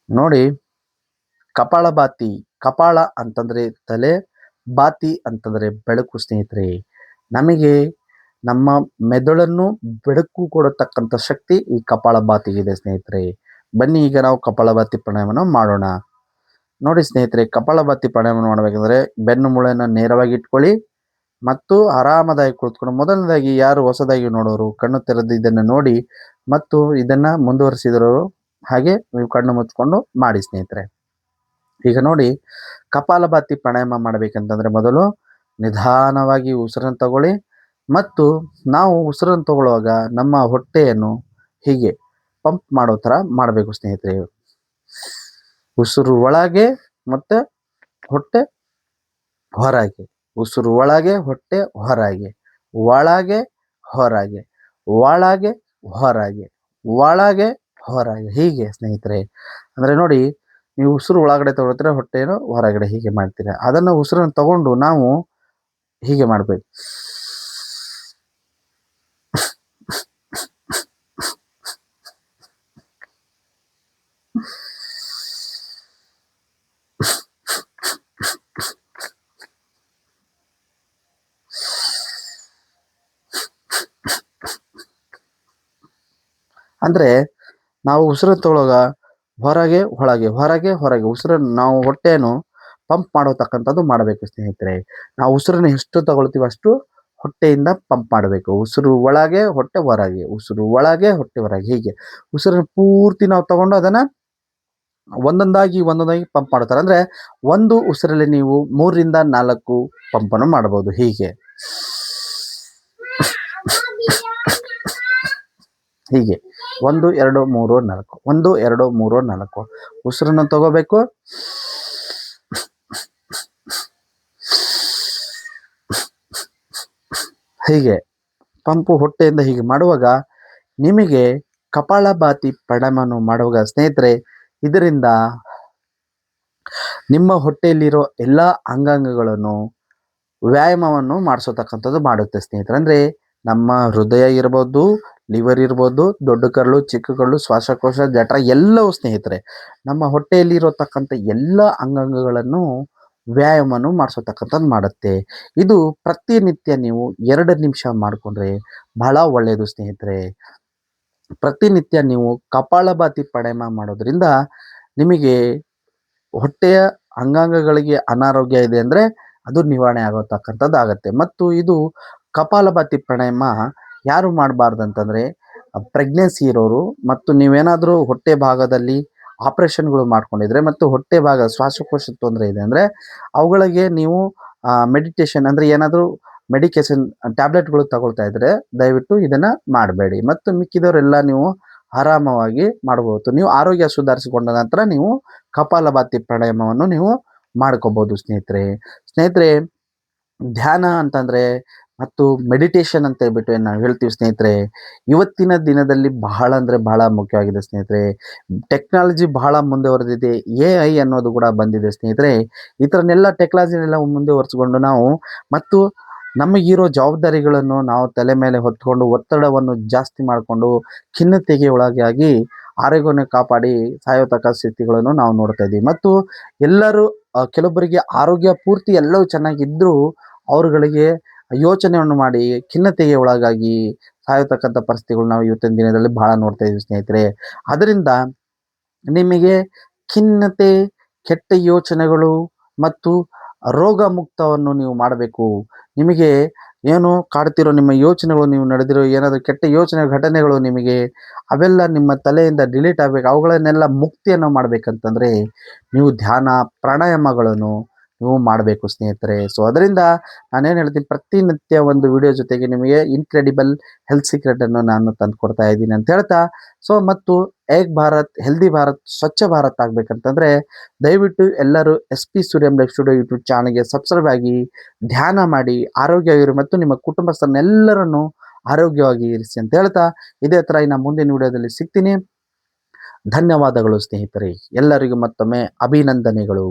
[SPEAKER 1] ನೋಡಿ, ಕಪಾಲಭಾತಿ, ಕಪಾಳ ಅಂತಂದ್ರೆ ತಲೆ, ಬಾತಿ ಅಂತಂದ್ರೆ ಬೆಳಕು ಸ್ನೇಹಿತರೆ. ನಮಗೆ ನಮ್ಮ ಮೆದುಳನ್ನು ಬೆಳಕು ಕೊಡತಕ್ಕಂಥ ಶಕ್ತಿ ಈ ಕಪಾಲಭಾತಿಗಿದೆ ಸ್ನೇಹಿತರೆ. ಬನ್ನಿ ಈಗ ನಾವು ಕಪಾಲಭಾತಿ ಪ್ರಾಣಾಯಾಮನ ಮಾಡೋಣ. ನೋಡಿ ಸ್ನೇಹಿತರೆ, ಕಪಾಲಭಾತಿ ಪ್ರಾಣಾಯಾಮ ಮಾಡಬೇಕಂದ್ರೆ ಬೆನ್ನು ಮೂಳೆಯನ್ನು ನೇರವಾಗಿ ಇಟ್ಕೊಳ್ಳಿ ಮತ್ತು ಆರಾಮದಾಗಿ ಕುಳಿತುಕೊಂಡು, ಮೊದಲನೇದಾಗಿ ಯಾರು ಹೊಸದಾಗಿ ನೋಡೋರು ಕಣ್ಣು ತೆರೆದು ಇದನ್ನು ನೋಡಿ ಮತ್ತು ಇದನ್ನು ಮುಂದುವರಿಸಿದವರು ಹಾಗೆ ನೀವು ಕಣ್ಣು ಮುಚ್ಕೊಂಡು ಮಾಡಿ ಸ್ನೇಹಿತರೆ. ಈಗ ನೋಡಿ, ಕಪಾಲಭಾತಿ ಪ್ರಾಣಾಯಾಮ ಮಾಡಬೇಕಂತಂದ್ರೆ ಮೊದಲು ನಿಧಾನವಾಗಿ ಉಸಿರನ್ನು ತಗೊಳ್ಳಿ ಮತ್ತು ನಾವು ಉಸಿರನ್ನು ತಗೊಳ್ಳುವಾಗ ನಮ್ಮ ಹೊಟ್ಟೆಯನ್ನು ಹೀಗೆ ಪಂಪ್ ಮಾಡೋ ಥರ ಮಾಡಬೇಕು ಸ್ನೇಹಿತರೆ. ಉಸಿರು ಒಳಗೆ ಮತ್ತು ಹೊಟ್ಟೆ ಹೊರಗೆ, ಉಸಿರು ಒಳಗೆ, ಹೊಟ್ಟೆ ಹೊರಗೆ, ಒಳಗೆ ಹೊರಗೆ, ಒಳಗೆ ಹೊರಗೆ, ಒಳಗೆ ಹೊರಗೆ, ಹೀಗೆ ಸ್ನೇಹಿತರೆ. ಅಂದರೆ ನೋಡಿ, ನೀವು ಉಸಿರು ಒಳಗಡೆ ತಗೊಳ್ತೀರ, ಹೊಟ್ಟೆಯನ್ನು ಹೊರಗಡೆ ಹೀಗೆ ಮಾಡ್ತೀರ. ಅದನ್ನು ಉಸಿರನ್ನು ತಗೊಂಡು ನಾವು ಹೀಗೆ ಮಾಡಬೇಕು. ಅಂದರೆ ನಾವು ಉಸಿರು ತಗೊಳ್ಳೋಗ ಹೊರಗೆ ಒಳಗೆ, ಹೊರಗೆ ಹೊರಗೆ ಉಸಿರನ್ನು ನಾವು ಹೊಟ್ಟೆಯನ್ನು ಪಂಪ್ ಮಾಡತಕ್ಕಂಥದ್ದು ಮಾಡಬೇಕು ಸ್ನೇಹಿತರೆ. ನಾವು ಉಸಿರನ್ನು ಎಷ್ಟು ತಗೊಳ್ತೀವಿ ಅಷ್ಟು ಹೊಟ್ಟೆಯಿಂದ ಪಂಪ್ ಮಾಡಬೇಕು. ಉಸಿರು ಒಳಗೆ, ಹೊಟ್ಟೆ ಹೊರಗೆ, ಉಸಿರು ಒಳಗೆ, ಹೊಟ್ಟೆ ಹೊರಗೆ, ಹೀಗೆ ಉಸಿರನ್ನು ಪೂರ್ತಿ ನಾವು ತಗೊಂಡು ಅದನ್ನು ಒಂದೊಂದಾಗಿ ಪಂಪ್ ಮಾಡ್ತಾರೆ. ಅಂದರೆ ಒಂದು ಉಸಿರಲ್ಲಿ ನೀವು 3 ರಿಂದ 4 ಪಂಪನ್ನು ಮಾಡಬಹುದು. ಹೀಗೆ ಹೀಗೆ 1 2 3 4, 1 2 3 4 ಉಸಿರನ್ನು ತಗೋಬೇಕು. ಹೀಗೆ ಪಂಪು ಹೊಟ್ಟೆಯಿಂದ ಹೀಗೆ ಮಾಡುವಾಗ ನಿಮಗೆ ಕಪಾಲಭಾತಿ ಪ್ರಾಣಾಯಾಮವನ್ನು ಮಾಡುವಾಗ ಸ್ನೇಹಿತರೆ, ಇದರಿಂದ ನಿಮ್ಮ ಹೊಟ್ಟೆಯಲ್ಲಿರೋ ಎಲ್ಲ ಅಂಗಾಂಗಗಳನ್ನು ವ್ಯಾಯಾಮವನ್ನು ಮಾಡಿಸತಕ್ಕಂಥದ್ದು ಮಾಡುತ್ತೆ ಸ್ನೇಹಿತರೆ. ಅಂದರೆ ನಮ್ಮ ಹೃದಯ ಇರ್ಬೋದು, ಲಿವರ್ ಇರ್ಬೋದು, ದೊಡ್ಡ ಕರಳು, ಚಿಕ್ಕ ಕರಳು, ಶ್ವಾಸಕೋಶ, ಜಠರ ಎಲ್ಲವೂ ಸ್ನೇಹಿತರೆ ನಮ್ಮ ಹೊಟ್ಟೆಯಲ್ಲಿರತಕ್ಕಂಥ ಎಲ್ಲ ಅಂಗಾಂಗಗಳನ್ನು ವ್ಯಾಯಾಮವನ್ನು ಮಾಡಿಸತಕ್ಕಂಥದ್ದು ಮಾಡುತ್ತೆ. ಇದು ಪ್ರತಿನಿತ್ಯ ನೀವು 2 ನಿಮಿಷ ಮಾಡಿಕೊಂಡ್ರೆ ಬಹಳ ಒಳ್ಳೆಯದು ಸ್ನೇಹಿತರೆ. ಪ್ರತಿನಿತ್ಯ ನೀವು ಕಪಾಲಭಾತಿ ಪ್ರಾಣಾಯಾಮ ಮಾಡೋದ್ರಿಂದ ನಿಮಗೆ ಹೊಟ್ಟೆಯ ಅಂಗಾಂಗಗಳಿಗೆ ಅನಾರೋಗ್ಯ ಇದೆ ಅಂದರೆ ಅದು ನಿವಾರಣೆ ಆಗತಕ್ಕಂಥದ್ದು ಆಗುತ್ತೆ. ಮತ್ತು ಇದು ಕಪಾಲಭಾತಿ ಪ್ರಾಣಾಯಾಮ ಯಾರು ಮಾಡಬಾರ್ದು ಅಂತಂದರೆ ಪ್ರೆಗ್ನೆನ್ಸಿ ಇರೋರು ಮತ್ತು ನೀವೇನಾದರೂ ಹೊಟ್ಟೆ ಭಾಗದಲ್ಲಿ ಆಪ್ರೇಷನ್ಗಳು ಮಾಡ್ಕೊಂಡಿದ್ರೆ ಮತ್ತು ಹೊಟ್ಟೆ ಭಾಗ ಶ್ವಾಸಕೋಶ ತೊಂದರೆ ಇದೆ ಅಂದರೆ ಅವುಗಳಿಗೆ ನೀವು ಮೆಡಿಟೇಷನ್ ಅಂದರೆ ಏನಾದರೂ ಮೆಡಿಕೇಶನ್ ಟ್ಯಾಬ್ಲೆಟ್ಗಳು ತಗೊಳ್ತಾ ಇದ್ರೆ ದಯವಿಟ್ಟು ಇದನ್ನು ಮಾಡಬೇಡಿ. ಮತ್ತು ಮಿಕ್ಕಿದವರೆಲ್ಲ ನೀವು ಆರಾಮವಾಗಿ ಮಾಡಬಹುದು. ನೀವು ಆರೋಗ್ಯ ಸುಧಾರಿಸಿಕೊಂಡ ನಂತರ ನೀವು ಕಪಾಲಭಾತಿ ಪ್ರಾಣಾಯಾಮವನ್ನು ನೀವು ಮಾಡ್ಕೋಬಹುದು ಸ್ನೇಹಿತರೆ. ಧ್ಯಾನ ಅಂತಂದರೆ ಮತ್ತು ಮೆಡಿಟೇಷನ್ ಅಂತ ಹೇಳ್ಬಿಟ್ಟು ಏನು ನಾವು ಹೇಳ್ತೀವಿ ಸ್ನೇಹಿತರೆ, ಇವತ್ತಿನ ದಿನದಲ್ಲಿ ಬಹಳ ಅಂದರೆ ಬಹಳ ಮುಖ್ಯವಾಗಿದೆ ಸ್ನೇಹಿತರೆ. ಟೆಕ್ನಾಲಜಿ ಬಹಳ ಮುಂದುವರೆದಿದೆ, AI ಅನ್ನೋದು ಕೂಡ ಬಂದಿದೆ ಸ್ನೇಹಿತರೆ. ಈ ಥರನೆಲ್ಲ ಟೆಕ್ನಾಲಜಿನೆಲ್ಲ ಮುಂದುವರಿಸ್ಕೊಂಡು ನಾವು ಮತ್ತು ನಮಗಿರೋ ಜವಾಬ್ದಾರಿಗಳನ್ನು ನಾವು ತಲೆ ಮೇಲೆ ಹೊತ್ಕೊಂಡು ಒತ್ತಡವನ್ನು ಜಾಸ್ತಿ ಮಾಡಿಕೊಂಡು ಖಿನ್ನತೆಗೆ ಒಳಗಾಗಿ ಆರೋಗ್ಯವನ್ನು ಕಾಪಾಡಿ ಸಾಯತಕ್ಕ ಸ್ಥಿತಿಗಳನ್ನು ನಾವು ನೋಡ್ತಾ ಇದ್ದೀವಿ. ಮತ್ತು ಎಲ್ಲರೂ ಕೆಲವೊಬ್ಬರಿಗೆ ಆರೋಗ್ಯ ಪೂರ್ತಿ ಎಲ್ಲವೂ ಚೆನ್ನಾಗಿದ್ದರೂ ಅವರುಗಳಿಗೆ ಯೋಚನೆಯನ್ನು ಮಾಡಿ ಖಿನ್ನತೆಗೆ ಒಳಗಾಗಿ ಸಾಯತಕ್ಕಂಥ ಪರಿಸ್ಥಿತಿಗಳು ನಾವು ಇವತ್ತಿನ ದಿನದಲ್ಲಿ ಬಹಳ ನೋಡ್ತಾ ಇದ್ದೀವಿ ಸ್ನೇಹಿತರೆ. ಅದರಿಂದ ನಿಮಗೆ ಖಿನ್ನತೆ, ಕೆಟ್ಟ ಯೋಚನೆಗಳು ಮತ್ತು ರೋಗ ಮುಕ್ತವನ್ನು ನೀವು ಮಾಡಬೇಕು. ನಿಮಗೆ ಏನು ಕಾಡ್ತಿರೋ ನಿಮ್ಮ ಯೋಚನೆಗಳು, ನೀವು ನಡೆದಿರೋ ಏನಾದರೂ ಕೆಟ್ಟ ಯೋಚನೆ ಘಟನೆಗಳು ನಿಮಗೆ ಅವೆಲ್ಲ ನಿಮ್ಮ ತಲೆಯಿಂದ ಡಿಲೀಟ್ ಆಗಬೇಕು. ಅವುಗಳನ್ನೆಲ್ಲ ಮುಕ್ತಿಯನ್ನು ಮಾಡಬೇಕಂತಂದರೆ ನೀವು ಧ್ಯಾನ, ಪ್ರಾಣಾಯಾಮಗಳನ್ನು ನೀವು ಮಾಡಬೇಕು ಸ್ನೇಹಿತರೆ. ಸೊ ಅದರಿಂದ ನಾನೇನು ಹೇಳ್ತೀನಿ, ಪ್ರತಿನಿತ್ಯ ಒಂದು ವಿಡಿಯೋ ಜೊತೆಗೆ ನಿಮಗೆ ಇನ್ಕ್ರೆಡಿಬಲ್ ಹೆಲ್ತ್ ಸೀಕ್ರೆಟನ್ನು ನಾನು ತಂದುಕೊಡ್ತಾ ಇದ್ದೀನಿ ಅಂತ ಹೇಳ್ತಾ, ಸೊ ಮತ್ತು ಏಕ್ ಭಾರತ್, ಹೆಲ್ದಿ ಭಾರತ್, ಸ್ವಚ್ಛ ಭಾರತ್ ಆಗಬೇಕಂತಂದರೆ ದಯವಿಟ್ಟು ಎಲ್ಲರೂ S P Suryam life studio YouTube ಚಾನಲ್ಗೆ ಸಬ್ಸ್ಕ್ರೈಬ್ ಆಗಿ, ಧ್ಯಾನ ಮಾಡಿ, ಆರೋಗ್ಯವಾಗಿರಿ ಮತ್ತು ನಿಮ್ಮ ಕುಟುಂಬಸ್ಥರನ್ನೆಲ್ಲರನ್ನು ಆರೋಗ್ಯವಾಗಿ ಇರಿಸಿ ಅಂತ ಹೇಳ್ತಾ, ಇದೇ ಥರ ಇನ್ನು ಮುಂದಿನ ವಿಡಿಯೋದಲ್ಲಿ ಸಿಗ್ತೀನಿ. ಧನ್ಯವಾದಗಳು ಸ್ನೇಹಿತರೆ. ಎಲ್ಲರಿಗೂ ಮತ್ತೊಮ್ಮೆ ಅಭಿನಂದನೆಗಳು.